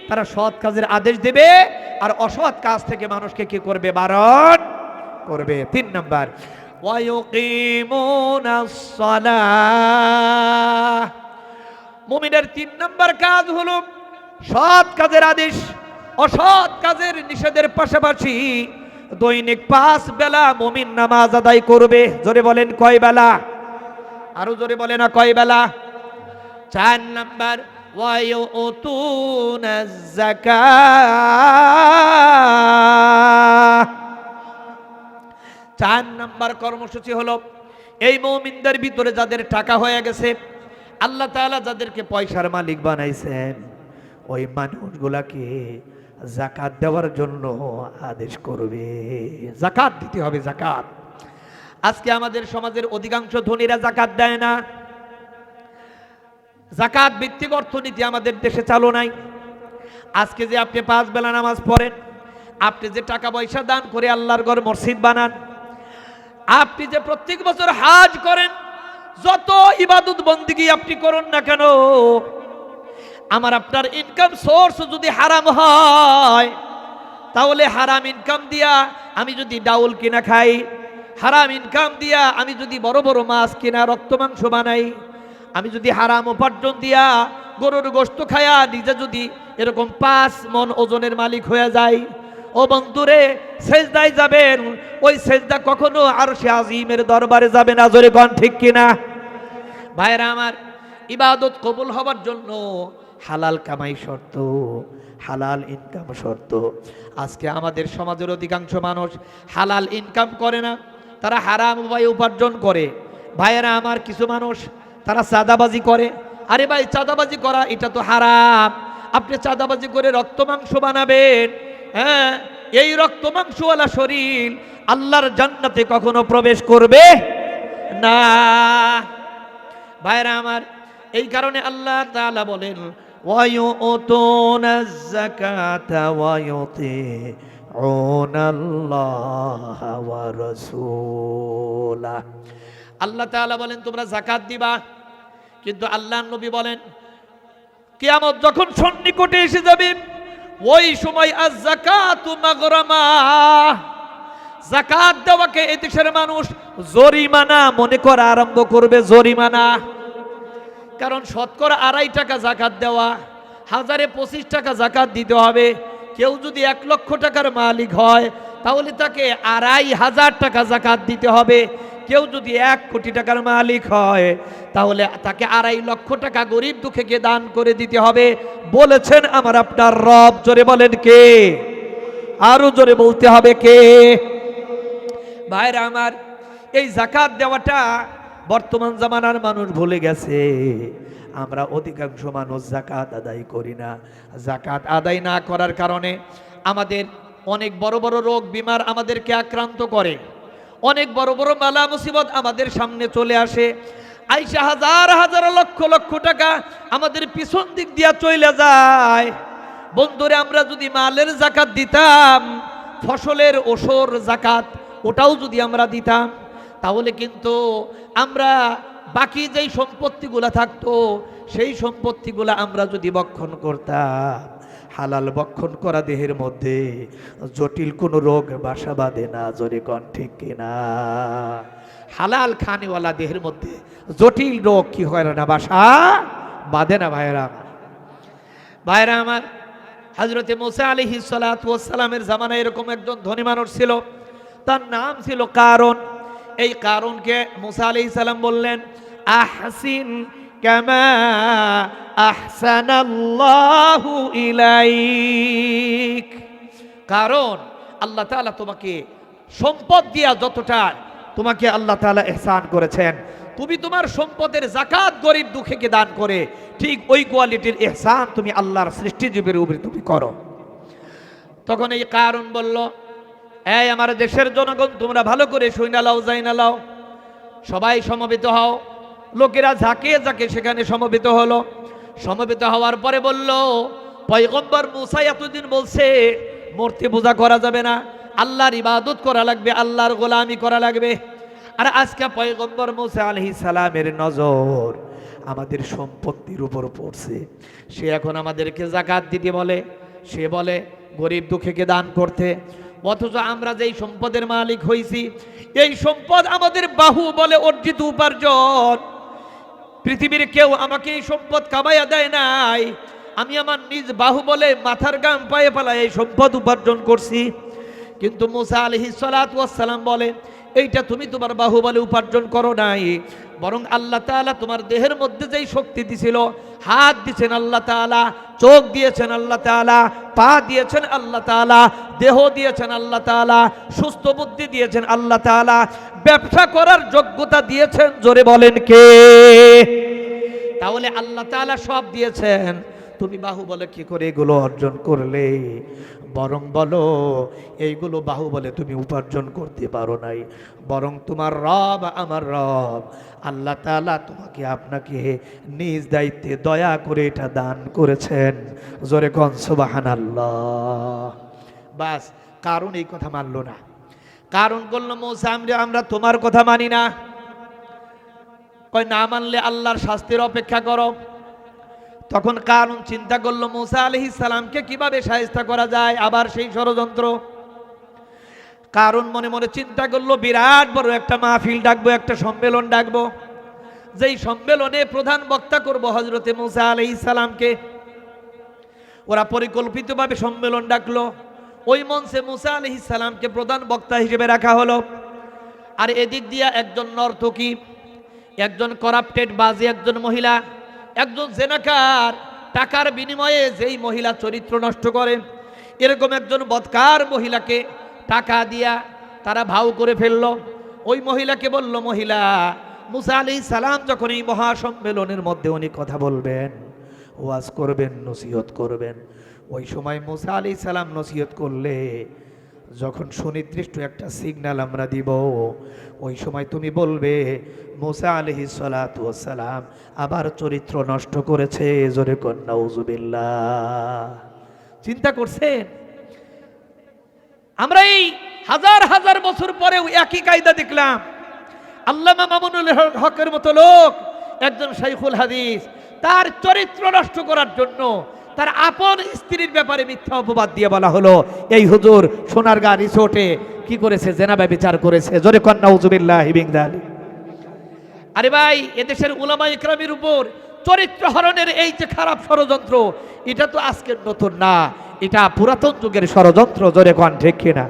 তারা সৎ কাজের আদেশ দেবে আর অসৎ কাজ থেকে মানুষকে কি করবে? বারণ করবে। 3 নাম্বার, ওয়ায়ুকিমুনাস সালাহ। মুমিনের 3 নাম্বার কাজ হলো সৎ কাজের আদেশ, অসৎ কাজের নিষেধের পাশাপাশি দৈনিক 5 বেলা মুমিন নামাজ আদায় করবে। জোরে বলেন কয় বেলা? আরো জোরে বলেন না, কয় বেলা? 4 নাম্বার, ওয়ায়ুতুনাজ যাকাত। 4 নাম্বার কর্মসূচি হলো এই মুমিনদের ভিতরে যাদের টাকা হয়ে গেছে, আল্লাহ তাআলা যাদেরকে পয়সার মালিক বানাইছেন, ওই মানুষগুলাকে যাকাত দেওয়ার জন্য আদেশ করবে। যাকাত দিতে হবে, যাকাত। আজকে আমাদের সমাজের অধিকাংশ ধনীরা যাকাত দেয় না। যাকাত ভিত্তিক অর্থনীতি আমাদের দেশে চালু নাই। আজকে যে আপনি 5 বেলা নামাজ পড়েন, আপনি যে টাকা পয়সা দান করে আল্লাহর ঘর মসজিদ বানান, আপনি যে প্রত্যেক বছর হাজ করেন, যত ইবাদত বন্দেগী আপনি করুন না কেন, আমার আপনার ইনকাম সোর্স যদি হারাম হয়, তাহলে হারাম ইনকাম দিয়া আমি যদি ডাউল কিনা খাই, হারাম ইনকাম দিয়া আমি যদি বড় বড় মাছ কিনা রক্ত মাংস বানাই, আমি যদি হারাম উপার্জন দিয়া গরুর গোশত খায়া নিজে যদি এরকম 5 মন ওজনের মালিক হয়ে যায়, ও বন্ধুরে, সেজদায় যাবেন, ওই সেজদা কখনো আরশে আজিমের দরবারে যাবে না। জোরে কোন ঠিক কিনা? ভাইরা আমার, ইবাদত কবুল হবার জন্য হালাল কামাই শর্ত, হালাল ইনকাম শর্ত। আজকে আমাদের সমাজের অধিকাংশ মানুষ হালাল ইনকাম করে না, তারা হারাম উপায়ে উপার্জন করে। ভাইরা আমার, কিছু মানুষ তারা চাঁদাবাজি করে। আরে ভাই, চাঁদাবাজি করা এটা তো হারাম। আপনি চাঁদাবাজি করে রক্ত মাংস বানাবেন, হ্যাঁ, এই রক্ত মাংসওয়ালা শরীর আল্লাহর জান্নাতে কখনো প্রবেশ করবে না। ভাইরা আমার, এই কারণে আল্লাহ তাআলা বলেন, ওয়ায়ুতুনাজ যাকাতা ওয়ায়ুতিউনাল্লাহা ওয়া রাসূলাহ। আল্লাহ তাআলা বলেন তোমরা যাকাত দিবা, কিন্তু আল্লাহর নবী বলেন কিয়ামত যখন সন্নিকটে এসে যাবে, ওই সময় আজ যাকাতু মাগরামা, যাকাত দেওয়াকে এই দেশের মানুষ জরিমানা মনে করা আরম্ভ করবে। জরিমানা, কারণ শতকরা 2.5 টাকা যাকাত দেওয়া, 1025 টাকা যাকাত দিতে হবে। কেউ যদি 1 লক্ষ টাকার মালিক হয়, তাহলে তাকে 2,500 টাকা যাকাত দিতে হবে। কেউ যদি 1 কোটি টাকার মালিক হয়, তাহলে তাকে 2.5 লক্ষ টাকা গরিব দুঃখীকে দান করে দিতে হবে, বলেছেন আমার আপনার রব। জোরে বলেন কে? আরো জোরে বলতে হবে কে? ভাইরা আমার, এই যাকাত দেওয়াটা বর্তমান জামানার মানুষ ভুলে গেছে। আমরা অধিকাংশ মানুষ যাকাত আদায় করি না। যাকাত আদায় না করার কারণে আমাদের অনেক বড় বড় রোগ বিমার আমাদেরকে আক্রান্ত করে, অনেক বড় বড় বালা মুসিবত আমাদের সামনে চলে আসে। আইসা হাজার হাজার লক্ষ লক্ষ টাকা আমাদের পিছন দিক দিয়া চলে যায়। বন্ধুরে, আমরা যদি মালের যাকাত দিতাম, ফসলের ওসর যাকাত ওটাও যদি আমরা দিতাম, তাহলে কিন্তু আমরা বাকি যেই সম্পত্তিগুলা থাকতো, সেই সম্পত্তিগুলা আমরা যদি বক্ষণ করতাম, হালাল ভক্ষণ করা দেহের মধ্যে জটিল কোনো রোগ বাসা বাঁধে না, জোরে কোন ঠিক কিনা? হালাল খানেওয়ালা দেহের মধ্যে জটিল রোগ কি হয় না, বাসা বাঁধে না। ভাইরা আমার, হযরতে মুসা আলাইহিস সালাতু ওয়াস সালামের জামানায় এরকম একজন ধনী মানুষ ছিল, তার নাম ছিল কারুন। এই কারুনকে মুসা আলাইহিস সালাম বললেন, আহসিন কামা আহসানাল্লাহু ইলাইক। কারণ আল্লাহ তাআলা তোমাকে সম্পদ দিয়া যতটা তোমাকে আল্লাহ তাআলা ইহসান করেছেন, তুমি তোমার সম্পদের যাকাত গরিব দুঃখীকে দান করে ঠিক ওই কোয়ালিটির ইহসান তুমি আল্লাহর সৃষ্টিজীবের উপরে তুমি করো। তখন এই কারুন বলল, এই আমার দেশের জনগণ, তোমরা ভালো করে শুইনা লাও, যাইনা লাও, সবাই সমবেত হও। লোকেরা ঝাঁকে ঝাঁকে সেখানে সমবেত হলো। সমবেত হওয়ার পরে বলল, পয়গম্বর মুসা এতদিন বলছে মূর্তি পূজা করা যাবে না, আল্লাহর ইবাদত করা লাগবে, আল্লাহর গোলামি করা লাগবে। আর আজকে পয়গম্বর মুসা আলাইহিস সালামের নজর আমাদের সম্পত্তির উপর পড়ছে। সে এখন আমাদেরকে যাকাত দিতে বলে, সে বলে গরিব দুঃখীকে দান করতে, অথচ আমরা যেই সম্পদের মালিক হইছি, এই সম্পদ আমাদের বাহু বলে অর্জিত উপার্জন। পৃথিবীর কেউ আমাকে এই সম্পদ কামাইয়া দেয় নাই, আমি আমার নিজ বাহু বলে মাথার গাম পায়ে ফেলা এই সম্পদ উপার্জন করছি। কিন্তু মুসা আলাইহিস সালাতু ওয়াস সালাম বলে, এইটা তুমি তোমার বাহু বলে উপার্জন করো নাই, বরং আল্লাহ তাআলা তোমার দেহের মধ্যে যেই শক্তি দিছিল, হাত দিয়েছেন আল্লাহ তাআলা, চোখ দিয়েছেন আল্লাহ তাআলা, পা দিয়েছেন আল্লাহ তাআলা, দেহ দিয়েছেন আল্লাহ তাআলা, সুস্থ বুদ্ধি দিয়েছেন আল্লাহ তাআলা, ব্যবসা করার যোগ্যতা দিয়েছেন, জোরে বলেন কে? তাহলে আল্লাহ তাআলা সব দিয়েছেন, তুমি বাহু বলে কি করে এগুলো অর্জন করলে? বরং বলো এইগুলো বাহু বলে তুমি উপার্জন করতে পারো নাই, বরং তোমার রব আমার রব আল্লাহ তাআলা তোমাকে আপনাকে নিজ দায়িত্বে দয়া করে এটা দান করেছেন, জোরে কোন সুবহানাল্লাহ। বাস কারণ এই কথা মানল না। কারণ বলল, মুসা আমরা তোমার কথা মানি না। কয় না মানলে আল্লাহর শাস্তির অপেক্ষা করো। তখন কারুন চিন্তা করলো মুসা আলাইহিস সালামকে কিভাবে শায়েস্তা করা যায়, আবার সেই ষড়যন্ত্র। কারুন মনে মনে চিন্তা করলো, বিরাট বড় একটা মাহফিল ডাকবো, একটা সম্মেলন ডাকবো, যেই সম্মেলনে প্রধান বক্তা করব হযরতে মুসা আলাইহিস সালামকে। ওরা পরিকল্পিতভাবে সম্মেলন ডাকলো, ওই মঞ্চে মুসা আলাইহিস সালামকে প্রধান বক্তা হিসেবে রাখা হলো। আর এদিক দিয়া একজন নর্তকী, একজন করাপ্টেড বাজি, একজন মহিলা, একজন জেনাকার, টাকার বিনিময়ে যেই মহিলা চরিত্র নষ্ট করে, এরকম একজন বদকার মহিলাকে টাকা দিয়া তারা ভাও করে ফেললো। ওই মহিলাকে বলল, মহিলা মুসা আলাইহিস সালাম যখন এই মহাসম্মেলনের মধ্যে উনি কথা বলবেন, ওয়াজ করবেন, নসিহত করবেন, ওই সময় মুসা আলাইহিস সালাম নসিহত করলে যখন সুনির্দিষ্ট একটা সিগন্যাল আমরা দিব, ওই সময় তুমি বলবে মুসা আলাইহিস সালাতু ওয়াস সালাম আবার চরিত্র নষ্ট করেছে, জোরে কোন নাউজুবিল্লাহ। চিন্তা করছেন? আমরা এই হাজার হাজার বছর পরেও একই কায়দা দেখলাম। আল্লামা মামুনুল হকের মতো লোক, একজন শাইখুল হাদিস, তার চরিত্র নষ্ট করার জন্য তার আপন স্ত্রীর ব্যাপারে মিথ্যা অপবাদ দিয়ে বলা হলো এই হুজুর সোনারগাঁ রিসোর্টে কি করেছে, জেনা ব্যভিচার করেছে, জোরে কোন নাউজুবিল্লাহি মিন যালিক। আরে ভাই, এদেশের উলামা ইকরামের উপর চরিত্র হরণের এই যে খারাপ ষড়যন্ত্র, এটা তো আজকের নতুন না, এটা পুরাতন যুগের ষড়যন্ত্র, জোরে কোন ঠিক কিনা?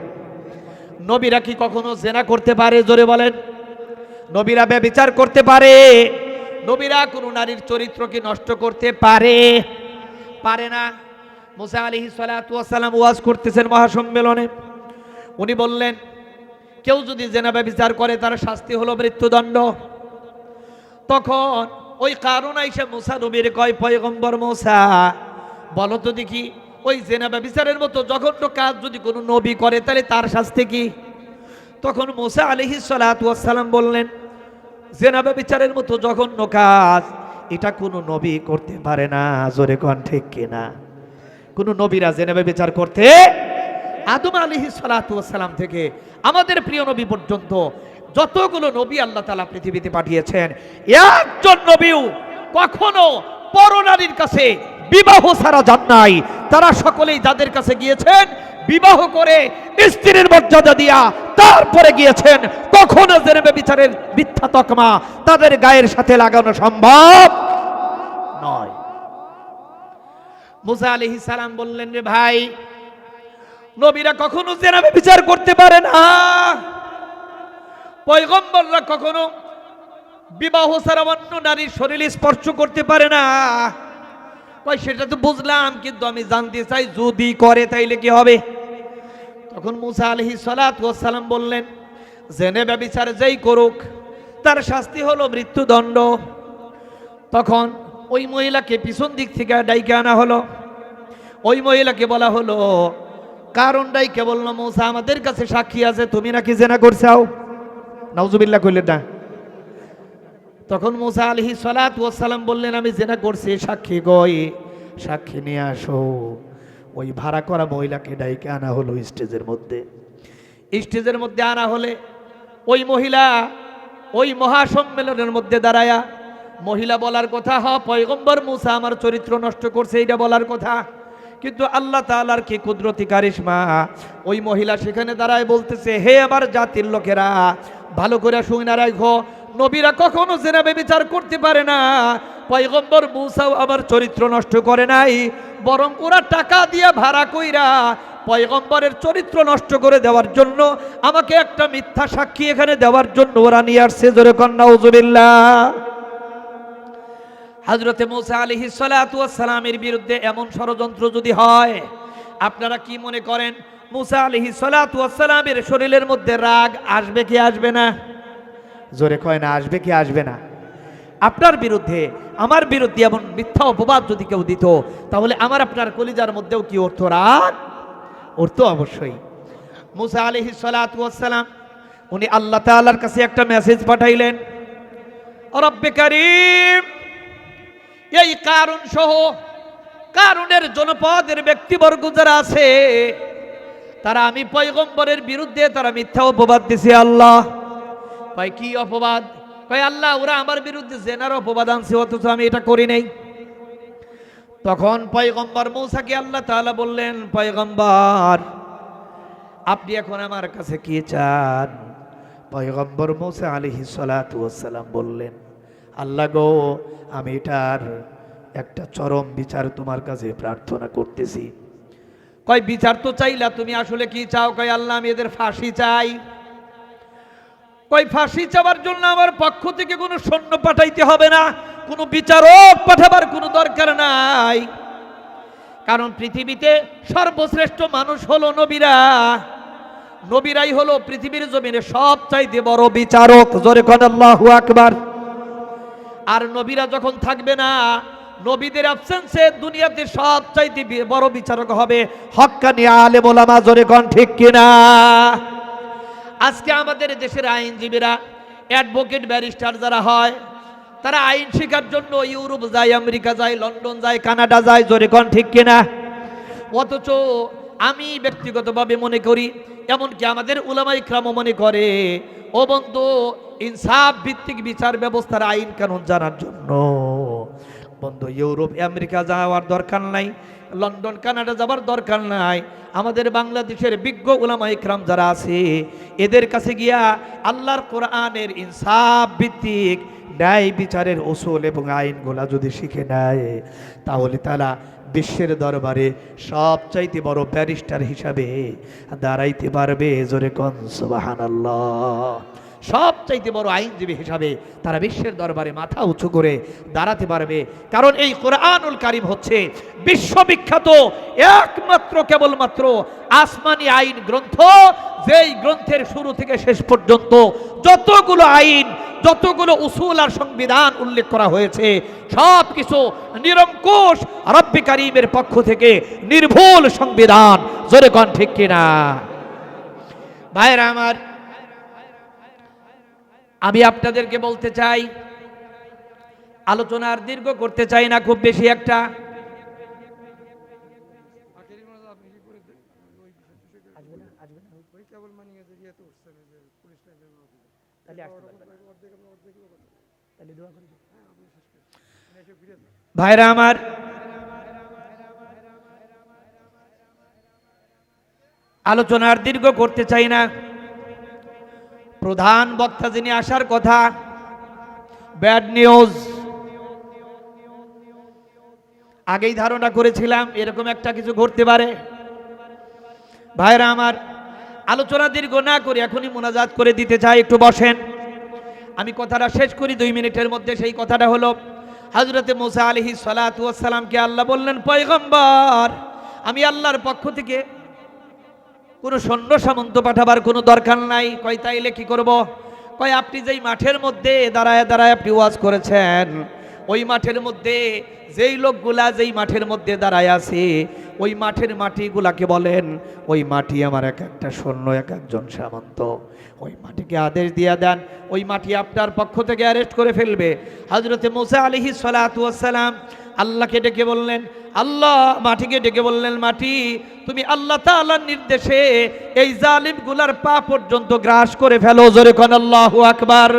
নবীরা কি কখনো জেনা করতে পারে? জোরে বলেন। নবীরা ব্যভিচার করতে পারে? নবীরা কোনো নারীর চরিত্র কি নষ্ট করতে পারে? পারে না। মুসা আলাইহিস সালাতু ওয়াস সালাম ওয়াজ করতেছেন মহাসম্মেলনে, উনি বললেন কেউ যদি জেনা ব্যভিচার করে তার শাস্তি হলো মৃত্যুদণ্ড। তখন ওই কারণ আইসা মুসা নবীর কয়, পয়গম্বর মুসা বলো তো দেখি, ওই জেনা ব্যভিচারের মতো জঘন্য কাজ যদি কোনো নবী করে তাহলে তার শাস্তি কি? তখন মুসা আলাইহিস সালাতু ওয়াস সালাম বললেন, জেনা ব্যভিচারের মতো জঘন্য কাজ এটা কোনো নবী করতে পারে না, জোরে কোন ঠিক কিনা? কোনো নবীরা জেনা ব্যভিচার করতে, আদম আলাইহিস সালাতু ওয়াস সালাম থেকে আমাদের প্রিয় নবী পর্যন্ত যতগুলো নবী আল্লাহ তাআলা পৃথিবীতে পাঠিয়েছেন, একজন নবীও কখনো পরনারীর কাছে বিবাহ ছাড়া যান নাই, তারা সকলেই যাদের কাছে গিয়েছেন বিবাহ করে স্ত্রীর মর্যাদা দিয়া তারপরে গিয়েছেন, কখনো জেনে ব্যভিচারের মিথ্যা তকমা তাদের গায়ের সাথে লাগানো সম্ভব নয়। মুসা আলাইহিস সালাম বললেন, রে ভাই, নবীরা কখনো জেনা ব্যভিচার করতে পারে না, পয়গম্বররা কখনো বিবাহ ছাড়া অন্য নারীর শরীরে স্পর্শ করতে পারে না। কই সেটা তো বুঝলাম, কিন্তু আমি জানতে চাই যদি করে তাইলে কি হবে? তখন মুসা আলাইহিস সালাতু ওয়াস সালাম বললেন, জেনা ব্যভিচার যেই করুক তার শাস্তি হলো মৃত্যুদণ্ড। তখন ওই মহিলাকে পিছন দিক থেকে ডাইকে আনা হলো। ওই মহিলাকে বলা হলো, কারণ ডাইকে বলল, মুসা আমাদের কাছে সাক্ষী আছে তুমি নাকি জেনা করছাও। নাউজুবিল্লাহ কইলেন না। তখন মুসা আলাইহিস সালাতু ওয়াস সালাম বললেন, আমি জেনা করছি, সাক্ষী কই? সাক্ষী নিয়ে আসো। ওই ভাড়া করা মহিলাকে ডাইকে আনা হলো স্টেজের মধ্যে। স্টেজের মধ্যে আনা হলে ওই মহিলা ওই মহাসম্মেলনের মধ্যে দাঁড়ায়া মহিলা বলার কথা, পয়গম্বর মুসা আমার চরিত্র নষ্ট করছে, এইটা বলার কথা। কিন্তু আল্লাহ তাআলার কি কুদরতি কারিশমা, ওই মহিলা সেখানে দাঁড়ায় বলতেছে, হে আমার জাতির লোকেরা, ভালো করে শুনে রাখো, নবীরা কখনো জেনা ব্যভিচার করতে পারে না। পয়গম্বর মুসাও আমার চরিত্র নষ্ট করে নাই, বরং ওরা টাকা দিয়ে ভাড়া কইরা পয়গম্বরের চরিত্র নষ্ট করে দেওয়ার জন্য, আমাকে একটা মিথ্যা সাক্ষী এখানে দেওয়ার জন্য ওরা নিয়ে আসছে। জোরে কন নাউজুবিল্লাহ। হযরতে মুসা আলাইহিস সালাতু ওয়াস সালামের বিরুদ্ধে এমন ষড়যন্ত্র যদি হয়, আপনারা কি মনে করেন মুসা আলাইহিস সালাতু ওয়াস সালামের শরীরের মধ্যে রাগ আসবে কি আসবে না? জোরে কয় না, আসবে কি আসবে না? আপনার বিরুদ্ধে আমার বিরুদ্ধে এমন মিথ্যা অপবাদ যদি কেউ দিত, তাহলে আমার আপনার কলিজার মধ্যেও কি উঠতো? রাগ উঠতো অবশ্যই। মুসা আলাইহিস সালাতু ওয়াস সালাম উনি আল্লাহ তাআলার কাছে একটা মেসেজ পাঠাইলেন, রব্বে কারীম, এই কারুন সহ কারুনের জনপদের ব্যক্তিবর্গ যারা আছে, তারা আমি পয়গম্বরের বিরুদ্ধে তারা মিথ্যা অপবাদ দিছে। আল্লাহ ভাই কি অপবাদ? কয় আল্লাহ, ওরা আমার বিরুদ্ধে জেনার অপবাদ আনছে, অথচ আমি এটা করি নাই। তখন পয়গম্বর মূসাকে আল্লাহ তাআলা বললেন, পয়গম্বর আপনি এখন আমার কাছে কি চান? পয়গম্বর মূসা আলাইহিস সালাতু ওয়াস সালাম বললেন, আল্লাহ গো, আমি এটার একটা চরম বিচার তোমার কাছে প্রার্থনা করতেছি। কয় বিচার তো চাইলা, তুমি আসলে কি চাও? কয় আল্লাহ, আমি এদের ফাঁসি চাই। কয় ফাঁসি চাওয়ার জন্য আমার পক্ষ থেকে কোনো সৈন্য পাঠাইতে হবে না, কোনো বিচারক পাঠাবার কোনো দরকার নাই, কারণ পৃথিবীতে সর্বশ্রেষ্ঠ মানুষ হলো নবীরা। নবীরাই হলো পৃথিবীর জমিনে সবচাইতে বড় বিচারক। জোরে কোন আল্লাহু আকবার। আর নবীরা যখন থাকবে না, নবীদের অ্যাবসেন্সে দুনিয়াতে সবচাইতে বড় বিচারক হবে হক্কানি আলেম ওলামা। জোরে কোন ঠিক কিনা? আজকে আমাদের দেশের আইনজীবীরা, অ্যাডভোকেট ব্যারিস্টার যারা হয়, তারা আইন শেখার জন্য ইউরোপ যায়, আমেরিকা যায়, লন্ডন যায়, কানাডা যায়। জোরে কোন ঠিক কিনা? অথচ আমি ব্যক্তিগতভাবে মনে করি, এমনকি আমাদের উলামা ইকরামও মনে করে, ও বন্ধু, ইনসাফ ভিত্তিক বিচার ব্যবস্থার আইন কানুন জানার জন্য বন্ধু ইউরোপ আমেরিকা যাওয়ার দরকার নাই, লন্ডন কানাডা যাবার দরকার নাই। আমাদের বাংলাদেশের বিজ্ঞ উলামা ইকরাম যারা আছে, এদের কাছে গিয়া আল্লাহর কোরআনের ইনসাফ ভিত্তিক ন্যায় বিচারের উসুল এবং আইনগুলা যদি শিখে নেয়, তাহলে তারা বিশ্বের দরবারে সবচাইতে বড় ব্যারিস্টার হিসাবে দাঁড়াইতে পারবে। জোরে কোন সুবহানাল্লাহ। সবচাইতে বড় আইনজীবী হিসাবে তারা বিশ্বের দরবারে মাথা উঁচু করে দাঁড়াতে পারবে, কারণ এই কোরআনুল কারীম হচ্ছে বিশ্ববিখ্যাত একমাত্র কেবলমাত্র আসমানি আইন গ্রন্থ, যেই গ্রন্থের শুরু থেকে শেষ পর্যন্ত যতগুলো আইন, যতগুলো উসুল আর সংবিধান উল্লেখ করা হয়েছে, সব কিছু নিরঙ্কুশ রব্বে কারীমের পক্ষ থেকে নির্ভুল সংবিধান। জোরে কোন ঠিক কিনা? ভাইরা আমার, আমি আপনাদেরকে বলতে চাই, আলোচনার দীর্ঘ করতে চাই না খুব বেশি একটা। ভাইরা আমার, আলোচনার দীর্ঘ করতে চাই না। প্রধান বক্তা যিনি আসার কথা, ব্যাড নিউজ। আগেই ধারণা করেছিলাম এরকম একটা কিছু ঘটতে পারে। ভাইরা আমার, আলোচনা দীর্ঘ না করে এখনই মোনাজাত করে দিতে চাই। একটু বসেন, আমি কথাটা শেষ করি 2 মিনিটের মধ্যে। সেই কথাটা হলো, হযরতে মুসা আলাইহিস সালাতু ওয়াস সালামকে আল্লাহ বললেন, পয়গম্বর, আমি আল্লাহর পক্ষ থেকে কোনো সৈন্য সামন্ত পাঠাবার কোনো দরকার নাই। কয় তাইলে কি করব? কয় আপনি যেই মাঠের মধ্যে দাঁড়ায় দাঁড়ায় আপনি ওয়াজ করেছেন, ওই মাঠের মধ্যে যেই লোকগুলা যেই মাঠের মধ্যে দাঁড়ায় আছে, ওই মাঠের মাটিগুলাকে বলেন, ওই মাটি আমার এক একটা সৈন্য, এক একজন সামন্ত। ওই মাটিকে আদেশ দিয়ে দেন, ওই মাটি আপনার পক্ষ থেকে অ্যারেস্ট করে ফেলবে। হযরতে মুসা আলাইহিস সালাতু ওয়াস সালাম আল্লাহকে ডেকে বললেন, আল্লাহ মাটিকে ডেকে বললেন, মাটি তুমি আল্লাহ তাআলার নির্দেশে এই জালিমগুলার পা পর্যন্ত গ্রাস করে ফেলো। জোরে কোন আল্লাহু আকবার।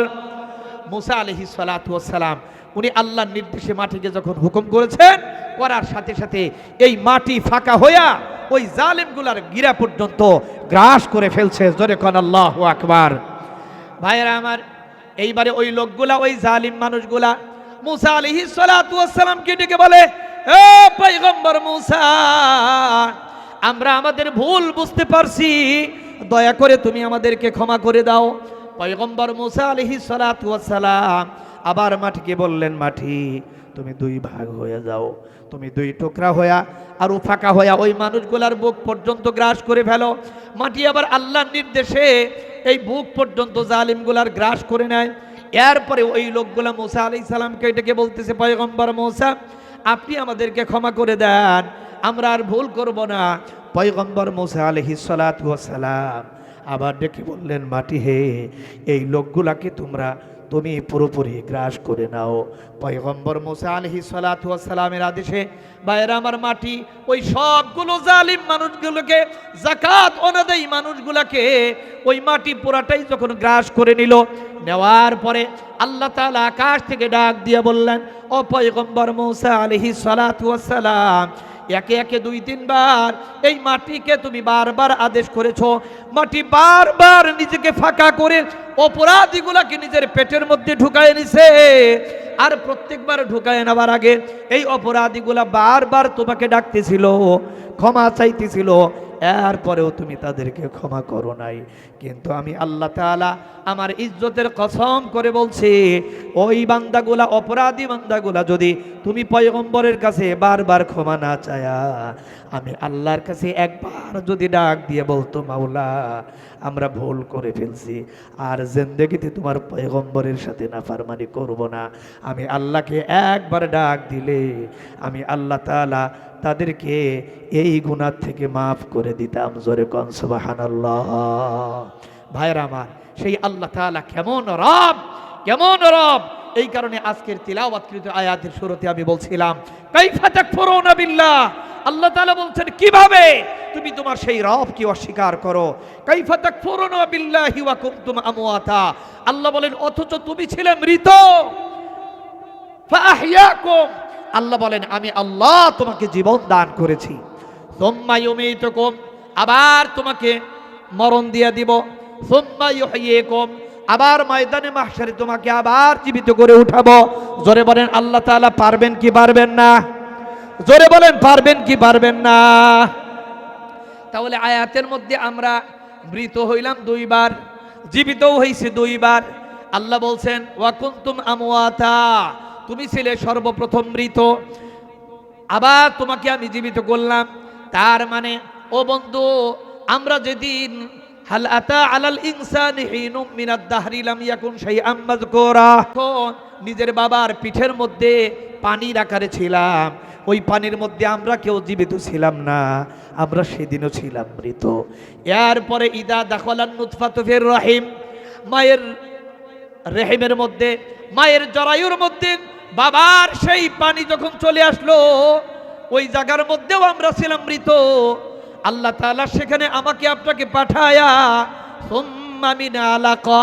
মুসা আলাইহিস সালাতু ওয়াস সালাম উনি আল্লাহর নির্দেশে মাটিকে যখন হুকুম করেছেন, করার সাথে সাথে এই মাটি ফাঁকা হইয়া ওই জালিমগুলার গিরা পর্যন্ত গ্রাস করে ফেলছে। জোরে কোন আল্লাহু আকবার। ভাইয়েরা আমার, এইবারে ওই লোকগুলা, ওই জালিম মানুষগুলা মুসা আলাইহিস সালাতু ওয়াস সালামকে ডেকে বলে, হে পয়গম্বর মুসা, আমরা আমাদের ভুল বুঝতে পারছি, দয়া করে তুমি আমাদেরকে ক্ষমা করে দাও। পয়গম্বর মুসা আলাইহিস সালাতু ওয়াস সালাম আবার মাটিকে বললেন, মাটি তুমি 2 ভাগ হয়ে যাও, তুমি 2 টুকরা হইয়া আর ফাঁকা হইয়া ওই মানুষগুলার বুক পর্যন্ত গ্রাস করে ফেলো। মাটি আবার আল্লাহর নির্দেশে এই বুক পর্যন্ত জালিমগুলার গ্রাস করে নেয়। এরপরে ওই লোকগুলা মুসা আলাইহিস সালামকে এটাকে বলতেছে, পয়গম্বর মুসা, আপনি আমাদেরকে ক্ষমা করে দেন, আমরা আর ভুল করব না। পয়গম্বর মুসা আলাইহিস সালাতু ওয়াস সালাম আবার ডেকে বললেন, মাটি হে, এই লোকগুলাকে তুমি পুরোপুরি গ্রাস করে নাও। পয়গম্বর মুসা আলাইহিস সালাতু ওয়াস সালামের আদেশে বাইরে আমার মাটি ওই সবগুলো জালিম মানুষগুলোকে, যাকাত অনাদায়ী মানুষগুলোকে ওই মাটি পুরাটাই যখন গ্রাস করে নিল, নেওয়ার পরে আল্লাহ তাআলা আকাশ থেকে ডাক দিয়ে বললেন, ও পয়গম্বর মুসা আলাইহিস সালাতু ওয়াস সালাম, একে একে 2-3 বার এই মাটিকে তুমি বারবার আদেশ করেছো, মাটি বারবার নিজেকে ফাঁকা করে অপরাধীগুলাকে নিজের পেটের মধ্যে ঢুকায় নিছে। আর প্রত্যেকবার ঢুকায় নেবার আগে এই অপরাধীগুলা বারবার তোমাকে ডাকতেছিল, ক্ষমা চাইতেছিল, এরপরেও তুমি তাদেরকে ক্ষমা করো নাই। কিন্তু আমি আল্লাহ তাআলা আমার ইজ্জতের কসম করে বলছি, ওই বান্দাগুলা, অপরাধী বান্দাগুলা যদি তুমি পয়গম্বরের কাছে বারবার ক্ষমা না চায়া, আমি আল্লাহর কাছে একবার যদি ডাক দিয়ে বলতো, মাওলা আমরা ভুল করে ফেলছি, আর জিন্দেগিতে তোমার পয়গম্বরের সাথে নাফরমানি করব না, আমি আল্লাহকে একবার ডাক দিলে আমি আল্লাহ তাআলা তাদেরকে এই গুনাহ থেকে মাফ করে দিতাম। জোরে কোন সুবহানাল্লাহ। ভাইরা আমার, সেই আল্লাহ তাআলা কেমন রব, কেমন রব। এই কারণে আজকের তিলাওয়াতকৃত আয়াতের শুরুতে আমি বলছিলাম, কাইফা তাকফুরুনা বিল্লাহ। আল্লাহ তাআলা বলছেন, কিভাবে তুমি তোমার সেই রবকে অস্বীকার করো। কাইফা তাকফুরুনা বিল্লাহি ওয়া কুনতুম আমওয়াতা। আল্লাহ বলেন, অথচ তুমি ছিলে মৃত। ফাআহইয়াকুম, আল্লাহ বলেন আমি আল্লাহ তোমাকে জীবন দান করেছি। সুম্মা ইউমীতুকুম, আবার তোমাকে মরণ দিয়ে দিব। সুম্মা ইউহয়িকুম, আবার ময়দানে মাহশারে তোমাকে আবার জীবিত করে উঠাবো। জোরে বলেন আল্লাহ তাআলা পারবেন কি পারবেন না? জোরে বলেন পারবেন কি পারবেন না? তাহলে আয়াতের মধ্যে আমরা মৃত হইলাম 2 বার, জীবিতও হইছি 2 বার। আল্লাহ বলছেন, ওয়া কুনতুম আমওয়াতা, তুমি ছিলে সর্বপ্রথম মৃত, আবার তোমাকে আমি জীবিত করলাম। তার মানে ও বন্ধু, আমরা যেদিন হাল আতা আলাল ইনসানি হিনুম মিনাদ দাহরি লাম ইয়াকুন শাইআম মাযকুরা, নিজের বাবার পিঠের মধ্যে পানির আকারে ছিলাম, ওই পানির মধ্যে আমরা কেউ জীবিত ছিলাম না, আমরা সেদিনও ছিলাম মৃত। এরপরে ইদা দাখালান নুতফাতু ফির রহিম, মায়ের রেহিমের মধ্যে, মায়ের জরায়ুর মধ্যে বাবার সেই পানি যখন চলে আসলো, ওই জায়গার মধ্যেও আমরা ছিলাম মৃত। আল্লাহ তাআলা সেখানে আমাকে আপনাকে পাঠায়া সুম্মা মিন আলাকা,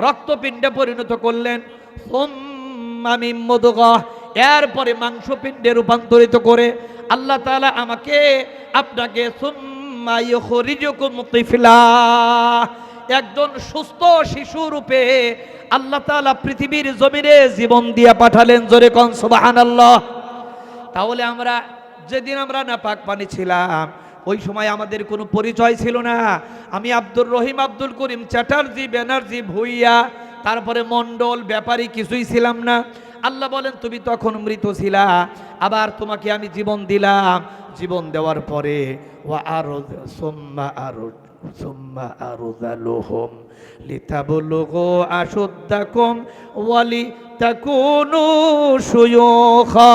রক্তপিণ্ডে পরিণত করলেন। সুম্মা মিন মুদগা, এরপরে মাংসপিণ্ডে রূপান্তরিত করে আল্লাহ তাআলা আমাকে আপনাকে সুম্মা সুম্মা ইউখরিজুকুম তিফলা। একজন সুস্থ শিশু রূপে আল্লাহ তাআলা পৃথিবীর জমিনে জীবন দিয়ে পাঠালেন, জোরে কোন সুবহানাল্লাহ। তাহলে আমরা যেদিন আমরা নাপাক পানি ছিলাম, ওই সময় আমাদের কোনো পরিচয় ছিল না। আমি আব্দুর রহিম, আব্দুল করিম, চ্যাটার্জি, ব্যানার্জি, ভুইয়া, তারপরে মণ্ডল, ব্যাপারী কিছুই ছিলাম না। আল্লাহ বলেন তুমি তখন মৃত ছিলা, আবার তোমাকে আমি জীবন দিলাম। জীবন দেওয়ার পরে সুম্মা আরযালুহুম লিতাবলুগু আশুদ্দাকুম ওয়া লিতাকুনু শুয়ুখা।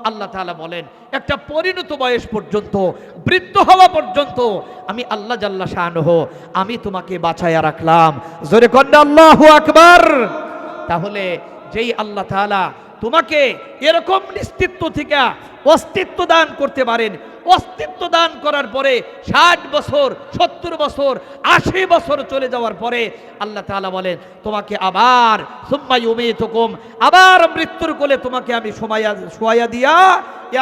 আল্লাহ তাআলা বলেন একটা পরিণত বয়স পর্যন্ত, বৃদ্ধ হওয়া পর্যন্ত আমি আল্লাহ জাল্লা শাআনুহু আমি তোমাকে বাঁচায়া রাখলাম। জোরে কন্না আল্লাহু আকবার। তাহলে যেই আল্লাহ তাআলা তোমাকে এরকম নিস্তিত্ব থেকে অস্তিত্ব দান করতে পারেন, অস্তিত্ব দান করার পরে 60 বছর, 70 বছর, 80 বছর চলে যাওয়ার পরে আল্লাহ তাআলা বলেন তোমাকে আবার সুম্মা ইউমীতুকুম, আবার মৃত্যুর কোলে তোমাকে আমি শোয়াইয়া দিয়া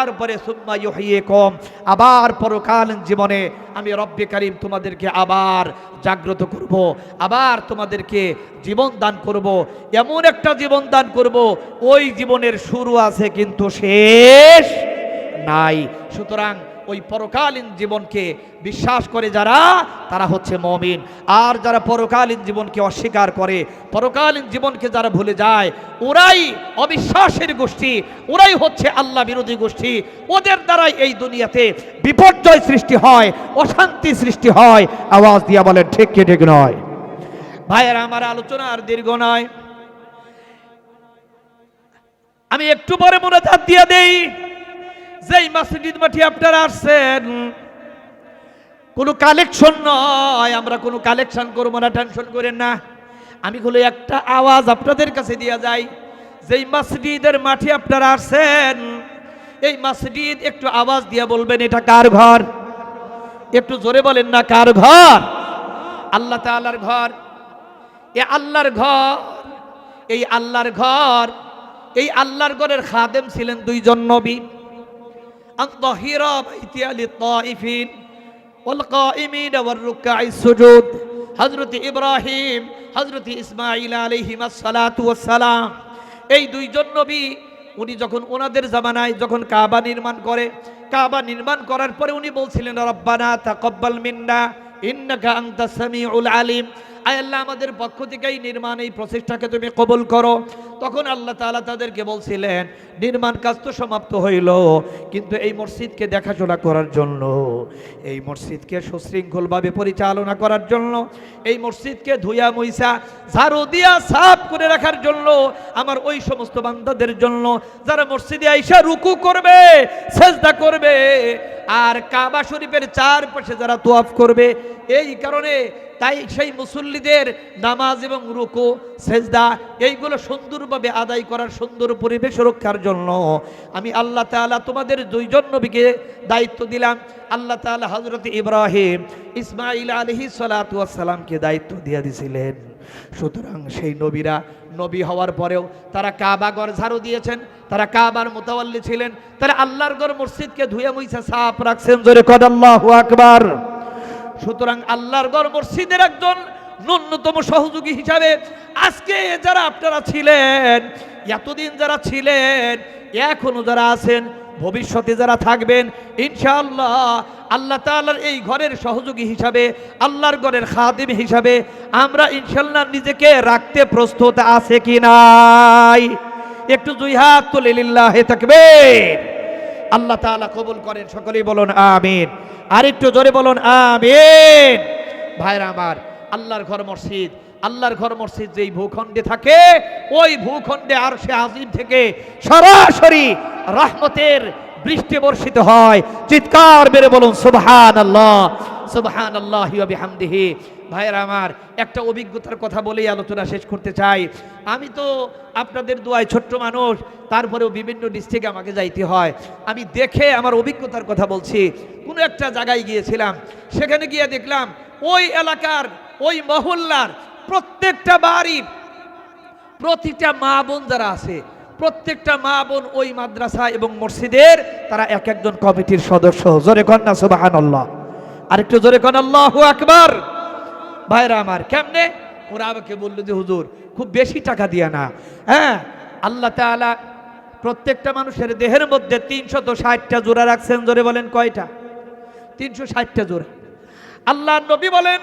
এরপরে সুম্মা ইউহয়িকুম, আবার পরকালীন জীবনে আমি রব্বে কারীম তোমাদেরকে আবার জাগ্রত করব, আবার তোমাদেরকে জীবন দান করব। এমন একটা জীবন দান করব ওই জীবনের শুরু আছে কিন্তু শেষ নাই। সুতরাং ওই পরকালীন জীবনকে বিশ্বাস করে যারা, তারা হচ্ছে মুমিন। আর যারা পরকালীন জীবনকে অস্বীকার করে, পরকালীন জীবনকে যারা ভুলে যায়, ওরাই অবিশ্বাসের গোষ্ঠী, ওরাই হচ্ছে আল্লাহ বিরোধী গোষ্ঠী। ওদের দ্বারাই এই দুনিয়াতে বিপর্যয় সৃষ্টি হয়, অশান্তি সৃষ্টি হয়। আওয়াজ দিয়া বলেন ঠিক কি ঠিক নয়? ভাইয়েরা, আমার আলোচনা আর দীর্ঘ নয়, আমি একটু পরে মুনাজাত দিয়ে দেই। যেই মসজিদ মাঠে আপনারা আসছেন, কোনো কালেকশন নয়, আমরা কোনো কালেকশন করবো না, টেনশন করেন না। আমি বলি একটা আওয়াজ আপনাদের কাছে দিয়ে যাই। যেই মসজিদের মাঠে আপনারা আসছেন, এই মসজিদ একটু আওয়াজ দিয়ে বলবেন এটা কার ঘর? একটু জোরে বলেন না, কার ঘর? আল্লাহ তাআলার ঘর। এ আল্লাহর ঘর, এই আল্লাহর ঘর, এই আল্লাহর ঘরের খাদেম ছিলেন দুইজন নবী। আন-তাহিরা বাইতিয়া লিত-তাইফিন ওয়াল কাইমিন ওয়ার রুকআইস সুজুদ, হযরত ইব্রাহিম, হযরত ইসমাঈল আলাইহিমাস সালাতু ওয়াস সালাম। এই দুইজন নবী উনি যখন ওনাদের জামানায় যখন কাবা নির্মাণ করে, কাবা নির্মাণ করার পরে উনি বলছিলেন রব্বানা তাকাব্বাল মিন্না ইন্নাকা আনতাস সামিউল আলিম। আয় আল্লাহ, আমাদের পক্ষ থেকে এই নির্মাণ, এই প্রচেষ্টাকে তুমি কবুল করো। তখন আল্লাহ তাআলা তাদেরকে বলছিলেন নির্মাণ কাজ তো সমাপ্ত হইল, কিন্তু এই মসজিদকে দেখাশোনা করার জন্য, এই মসজিদকে সুশৃঙ্খলভাবে পরিচালনা করার জন্য, এই মসজিদকে ধুয়া মুইসা ঝাড়ু দিয়া সাফ করে রাখার জন্য, আমার ওই সমস্ত বান্দাদের জন্য যারা মসজিদে আইসা রুকু করবে, সেজদা করবে, আর কাবা শরীফের চারপাশে যারা তোয়াফ করবে, এই কারণে তাই সেই মুসল্লিদের নামাজ এবং রুকু সেজদা এইগুলো সুন্দরভাবে আদায় করার, সুন্দর পরিবেশ রক্ষার জন্য আমি আল্লাহ তাআলা তোমাদের দুইজন নবীকে দায়িত্ব দিলাম। আল্লাহ তাআলা হযরত ইব্রাহিম, ইসমাঈল আলাইহিস সালাতু ওয়াস সালামকে দায়িত্ব দিয়ে দিয়েছিলেন। সুতরাং সেই নবীরা নবী হওয়ার পরেও তারা কাবা ঘর ঝাড়ু দিয়েছেন, তারা কাবার মুতাওয়াল্লি ছিলেন, তারা আল্লাহর ঘর মসজিদকে ধুয়ে মুইসা সাফ রাখছেন। জোরে কর আল্লাহু আকবার। সুতরাং আল্লাহর ঘর মসজিদের একজন ন্যূনতম সহযোগী হিসাবে আজকে যারা আপনারা ছিলেন, এতদিন যারা ছিলেন, এখনো যারা আছেন, ভবিষ্যতে যারা থাকবেন, ইনশাআল্লাহ আল্লাহ তাআলার এই ঘরের সহযোগী হিসাবে, আল্লাহর ঘরের খাদিম হিসাবে আমরা ইনশাআল্লাহ নিজেকে রাখতে প্রস্তুত আছে কি নাই? একটু দুই হাত তুলে লিল্লাহি তাকবীর। আল্লাহ তাআলা কবুল করেন, সকলেই বলুন আমিন। আর একটু জোরে বলুন আমিন। ভাইরা আমার, আল্লাহর ঘর মসজিদ, আল্লাহর ঘর মসজিদ যেই ভূখণ্ডে থাকে, ওই ভূখণ্ডে আরশে আজিম থেকে সরাসরি রহমতের বৃষ্টি বর্ষিত হয়। চিৎকার মেরে বলুন সুবহানাল্লাহ, সুবহানাল্লাহি ওয়া বিহামদিহি। ভাইরা আমার, একটা অভিজ্ঞতার কথা বলেই আলোচনা শেষ করতে চাই। আমি তো আপনাদের দোয়ায় ছোট্ট মানুষ, তারপরেও বিভিন্ন ডিস্ট্রিক্টে আমাকে যাইতে হয়। আমি দেখে আমার অভিজ্ঞতার কথা বলছি। কোনো একটা জায়গায় গিয়েছিলাম, সেখানে গিয়ে দেখলাম ওই এলাকার, ওই মহল্লার প্রত্যেকটা বাড়ির প্রতিটা মা বোন যারা আছে, প্রত্যেকটা মা বোন ওই মাদ্রাসা এবং মসজিদের তারা এক একজন কমিটির সদস্য। জোরে কন্যা সুবহানাল্লাহ, আরেকটু জোরে কন্যা আল্লাহু আকবার। ভাইরা আমার, কেমনে? ওরা আমাকে বললো যে হুজুর খুব বেশি টাকা দিয়া না। হ্যাঁ, আল্লাহ তাআলা প্রত্যেকটা মানুষের দেহের মধ্যে 360টা জোড়া রাখছেন। জোরে বলেন কয়টা? 360টা জোড়া। আল্লাহ নবী বলেন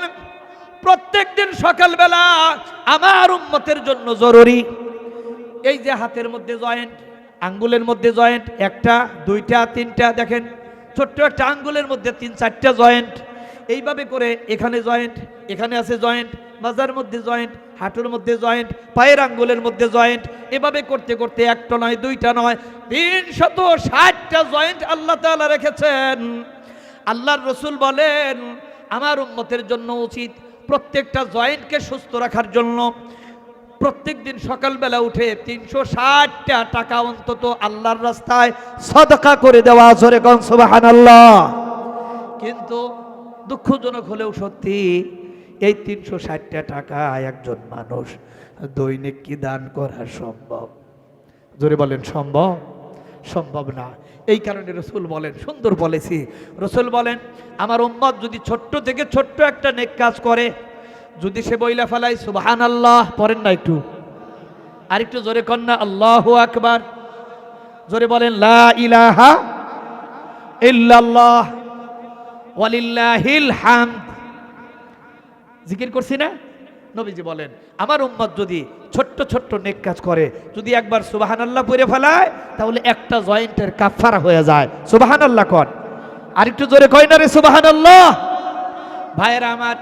প্রত্যেক দিন সকালবেলা আমার উম্মতের জন্য জরুরি এই যে হাতের মধ্যে জয়েন্ট, আঙ্গুলের মধ্যে জয়েন্ট, একটা দুইটা তিনটা, দেখেন ছোট্ট একটা আঙ্গুলের মধ্যে 3-4টা জয়েন্ট, এইভাবে করে এখানে জয়েন্ট, এখানে আছে জয়েন্ট, মাজার মধ্যে জয়েন্ট, হাঁটুর মধ্যে জয়েন্ট, পায়ের আঙ্গুলের মধ্যে জয়েন্ট, এভাবে করতে করতে একটা নয় দুইটা নয় 360টা জয়েন্ট আল্লাহ তাআলা রেখেছেন। আল্লাহর রাসূল বলেন আমার উম্মতের জন্য উচিত প্রত্যেকটা জয়েন্টকে সুস্থ রাখার জন্য প্রত্যেক দিন সকালবেলা উঠে 360টা টাকা অন্তত আল্লাহর রাস্তায় সাদাকা করে দেওয়া। জোরে কোন সুবহানাল্লাহ। কিন্তু দুঃখজনক হলেও সত্যি, এই 360টা টাকা একজন মানুষ দৈনিক কি দান করা সম্ভব? জোরে বলেন সম্ভব? সম্ভব না। এই কারণে রসুল বলেন, সুন্দর বলেছি, রসুল বলেন আমার উম্মত যদি ছোট্ট থেকে ছোট্ট একটা নেক কাজ করে, যদি সে বইলা ফেলাই সুবহানাল্লাহ, পড়েন না একটু, আরেকটু জোরে কন্যা আল্লাহু আকবার, জোরে বলেন লা ইলাহা ইল্লাল্লাহ ওয়ালিল্লাহিল হামদ, জিকির করছি না? নবীজি বলেন আমার উম্মত যদি ছোট্ট ছোট্ট নেক কাজ করে, যদি একবার সুবহানাল্লাহ পড়ে ফেলায়, তাহলে একটা জয়েন্টের কাফারা হয়ে যায়। সুবহানাল্লাহ কন, আরেকটু জোরে কয় না রে সুবহানাল্লাহ। ভাইয়েরা আমার,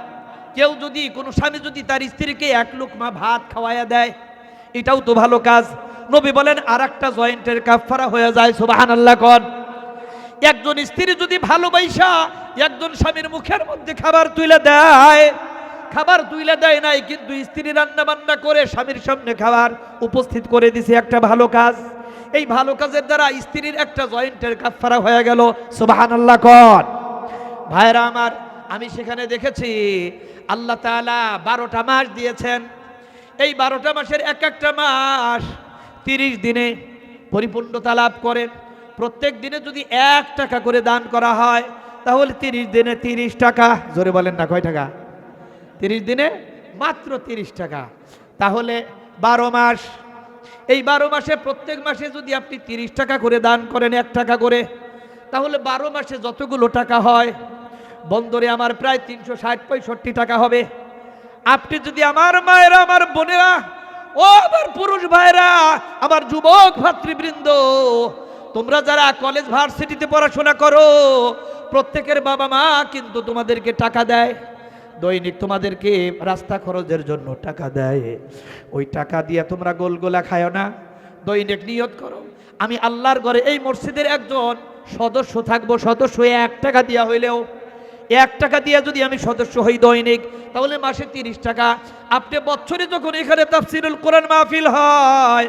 কেউ যদি কোনো স্বামী যদি তার স্ত্রীকে এক লুকমা ভাত খাওয়াইয়া দেয়, এটাও তো ভালো কাজ। নবী বলেন আর একটা জয়েন্টের কাফারা হয়ে যায়। সুবহানাল্লাহ কন। একজন স্ত্রী যদি ভালোবাসা একজন স্বামীর মুখের মধ্যে খাবার তুলে দেয়, খাবার তুলে দেয় নাই কিন্তু স্ত্রী রান্না বান্না করে স্বামীর সামনে খাবার উপস্থিত করে দিছে, একটা ভালো কাজ। এই ভালো কাজের দ্বারা স্ত্রীর একটা জয়েন্টের কাফারা হয়ে গেল। সুবহানাল্লাহ কন। ভাইরা আমার, আমি সেখানে দেখেছি আল্লাহ তাআলা 12টা মাস দিয়েছেন। এই 12টা মাসের এক একটা মাস 30 দিনে পরিপূর্ণতা লাভ করেন। প্রত্যেক দিনে যদি 1 টাকা করে দান করা হয়, তাহলে 30 দিনে 30 টাকা। জোরে বলেন না কয় টাকা? 30 দিনে মাত্র 30 টাকা। তাহলে 12 মাস, এই 12 মাসে প্রত্যেক মাসে যদি আপনি 30 টাকা করে দান করেন, 1 টাকা করে, তাহলে 12 মাসে যতগুলো টাকা হয় বন্দরে আমার প্রায় 360-65 টাকা হবে। আপনি যদি আমার মায়েরা, আমার বোনেরা, ও আমার পুরুষ ভাইরা, আমার যুবক ভাতৃবৃন্দ, তোমরা যারা কলেজ ভার্সিটিতে পড়াশোনা করো, প্রত্যেকের বাবা মা কিন্তু তোমাদেরকে টাকা দেয়, দৈনিক তোমাদেরকে রাস্তা খরচের জন্য টাকা দেয়। ওই টাকা দিয়ে তোমরা গোলগোলা খায়ো না। দৈনিক নিয়ত করো আমি আল্লাহর ঘরে এই মসজিদের একজন সদস্য থাকবো। সদস্য 1 টাকা দিয়া হইলেও, 1 টাকা দিয়ে যদি আমি সদস্য হই দৈনিক, তাহলে মাসে 30 টাকা। আপনি বছরে যখন এখানে তাফসীরুল কোরআন মাহফিল হয়,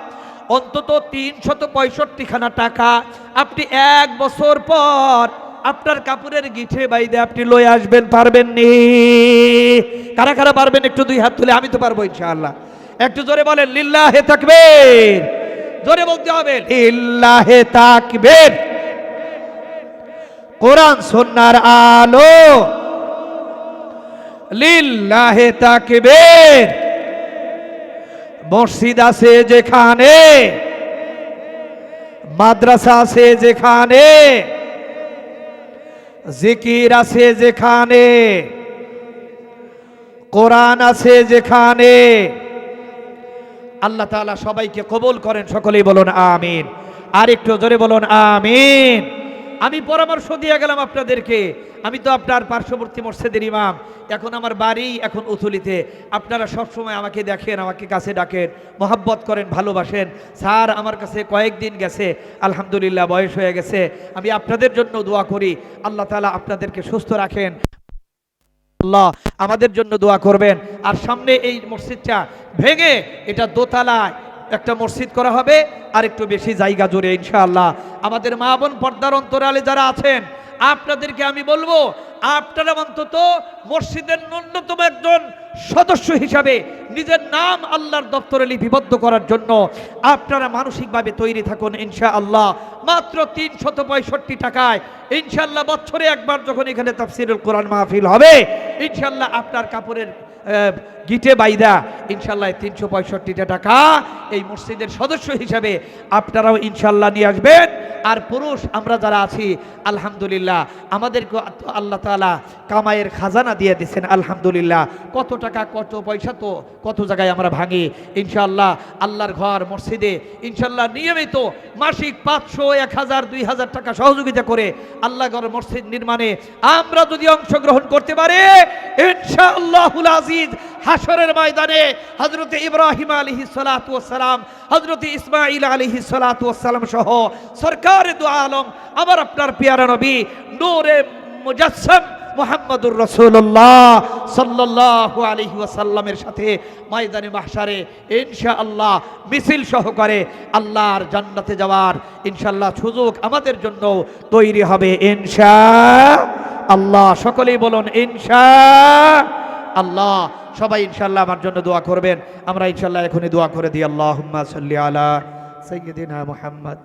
অন্তত 365 খানা টাকা আপনি 1 বছর পর আপনার কাপড়ের গিঠে বাইদে আপনি লয়ে আসবেন। পারবেন নি? কারা কারা পারবেন একটু 2 হাত তুলে। আমি তো পারবো ইনশাআল্লাহ। একটু জোরে বলেন লিল্লাহে তাকবীর। জোরে বলতে হবে লিল্লাহে তাকবীর। কোরআন সুন্নাহর আলো, লিল্লাহে তাকবীর। মসজিদ আছে যেখানে, মাদ্রাসা আছে যেখানে, জিকির আছে যেখানে, কোরআন আছে যেখানে, আল্লাহ তাআলা সবাইকে কবুল করেন। সকলেই বলুন আমিন। আর একটু জোরে বলুন আমিন। আমি পরামর্শ দিয়ে গেলাম আপনাদেরকে, আমি তো আপনার পার্শ্ববর্তী মসজিদের ইমাম, এখন আমার বাড়ি এখন উথুলিতে। আপনারা সবসময় আমাকে দেখেন, আমাকে কাছে ডাকেন, মহাব্বত করেন, ভালোবাসেন। স্যার আমার কাছে কয়েকদিন গেছে, আলহামদুলিল্লাহ বয়স হয়ে গেছে। আমি আপনাদের জন্য দোয়া করি, আল্লাহ তাআলা আপনাদেরকে সুস্থ রাখেন। আল্লাহ আমাদের জন্য দোয়া করবেন। আর সামনে এই মসজিদটা ভেঙে এটা দোতলায় একটা মসজিদ করা হবে, আর একটু বেশি জায়গা জুড়ে ইনশাআল্লাহ। আমাদের মা বোন পর্দার অন্তরালে যারা আছেন, আপনাদেরকে আমি বলবো, আপনারা অন্তত মসজিদের ন্যূনতম একজন সদস্য হিসাবে নিজের নাম আল্লাহর দপ্তরে লিপিবদ্ধ করার জন্য আপনারা মানসিকভাবে তৈরি থাকুন ইনশাআল্লাহ। মাত্র 365 টাকায় ইনশাআল্লাহ বছরে একবার যখন এখানে তাফসীরুল কোরআন মাহফিল হবে, ইনশাআল্লাহ আপনার কাপড়ের গিটে বাইদা ইনশাআল্লাহ 365 টাকা এই মসজিদের সদস্য হিসাবে আপনারাও ইনশাআল্লাহ নিয়ে আসবেন। আর পুরুষ আমরা যারা আছি আলহামদুলিল্লাহ, আমাদেরকে আল্লাহ তাআলা কামাইয়ের খাজানা দিয়ে দিয়েছেন আলহামদুলিল্লাহ। কত টাকা কত পয়সা তো কত জায়গায় আমরা ভাঙি। ইনশাআল্লাহ আল্লাহর ঘর মসজিদে ইনশাআল্লাহ নিয়মিত মাসিক 500, 1000, 2000 টাকা সহযোগিতা করে আল্লাহ ঘর মসজিদ নির্মাণে আমরা যদি অংশগ্রহণ করতে পারি, ইনশাআল্লাহুল আজিজ হাশরের ময়দানে হযরত ইব্রাহিম আলাইহিস সালাতু ওয়াস সালাম, হযরত ইসমাঈল আলাইহিস সালাতু ওয়াস সালাম সহ সরকারে দু আলম আমার আপনার পেয়ারা নবী নূরে মুজাসসাম মুহাম্মদুর রাসূলুল্লাহ সাল্লাল্লাহু আলাইহি ওয়াসাল্লামের সাথে ময়দানে মাহশারে ইনশাআল্লাহ মিছিল সহকারে আল্লাহর জান্নাতে যাওয়ার ইনশাআল্লাহ সুযোগ আমাদের জন্য তৈরি হবে ইনশাআল্লাহ। সকলেই বলুন ইনশাআল্লাহ। সবাই ইনশাআল্লাহ আমার জন্য দোয়া করবেন। আমরা ইনশাআল্লাহ এখনই দোয়া করে দিই। আল্লাহুম্মা সাল্লি আলা সাইয়্যিদিনা মুহাম্মদ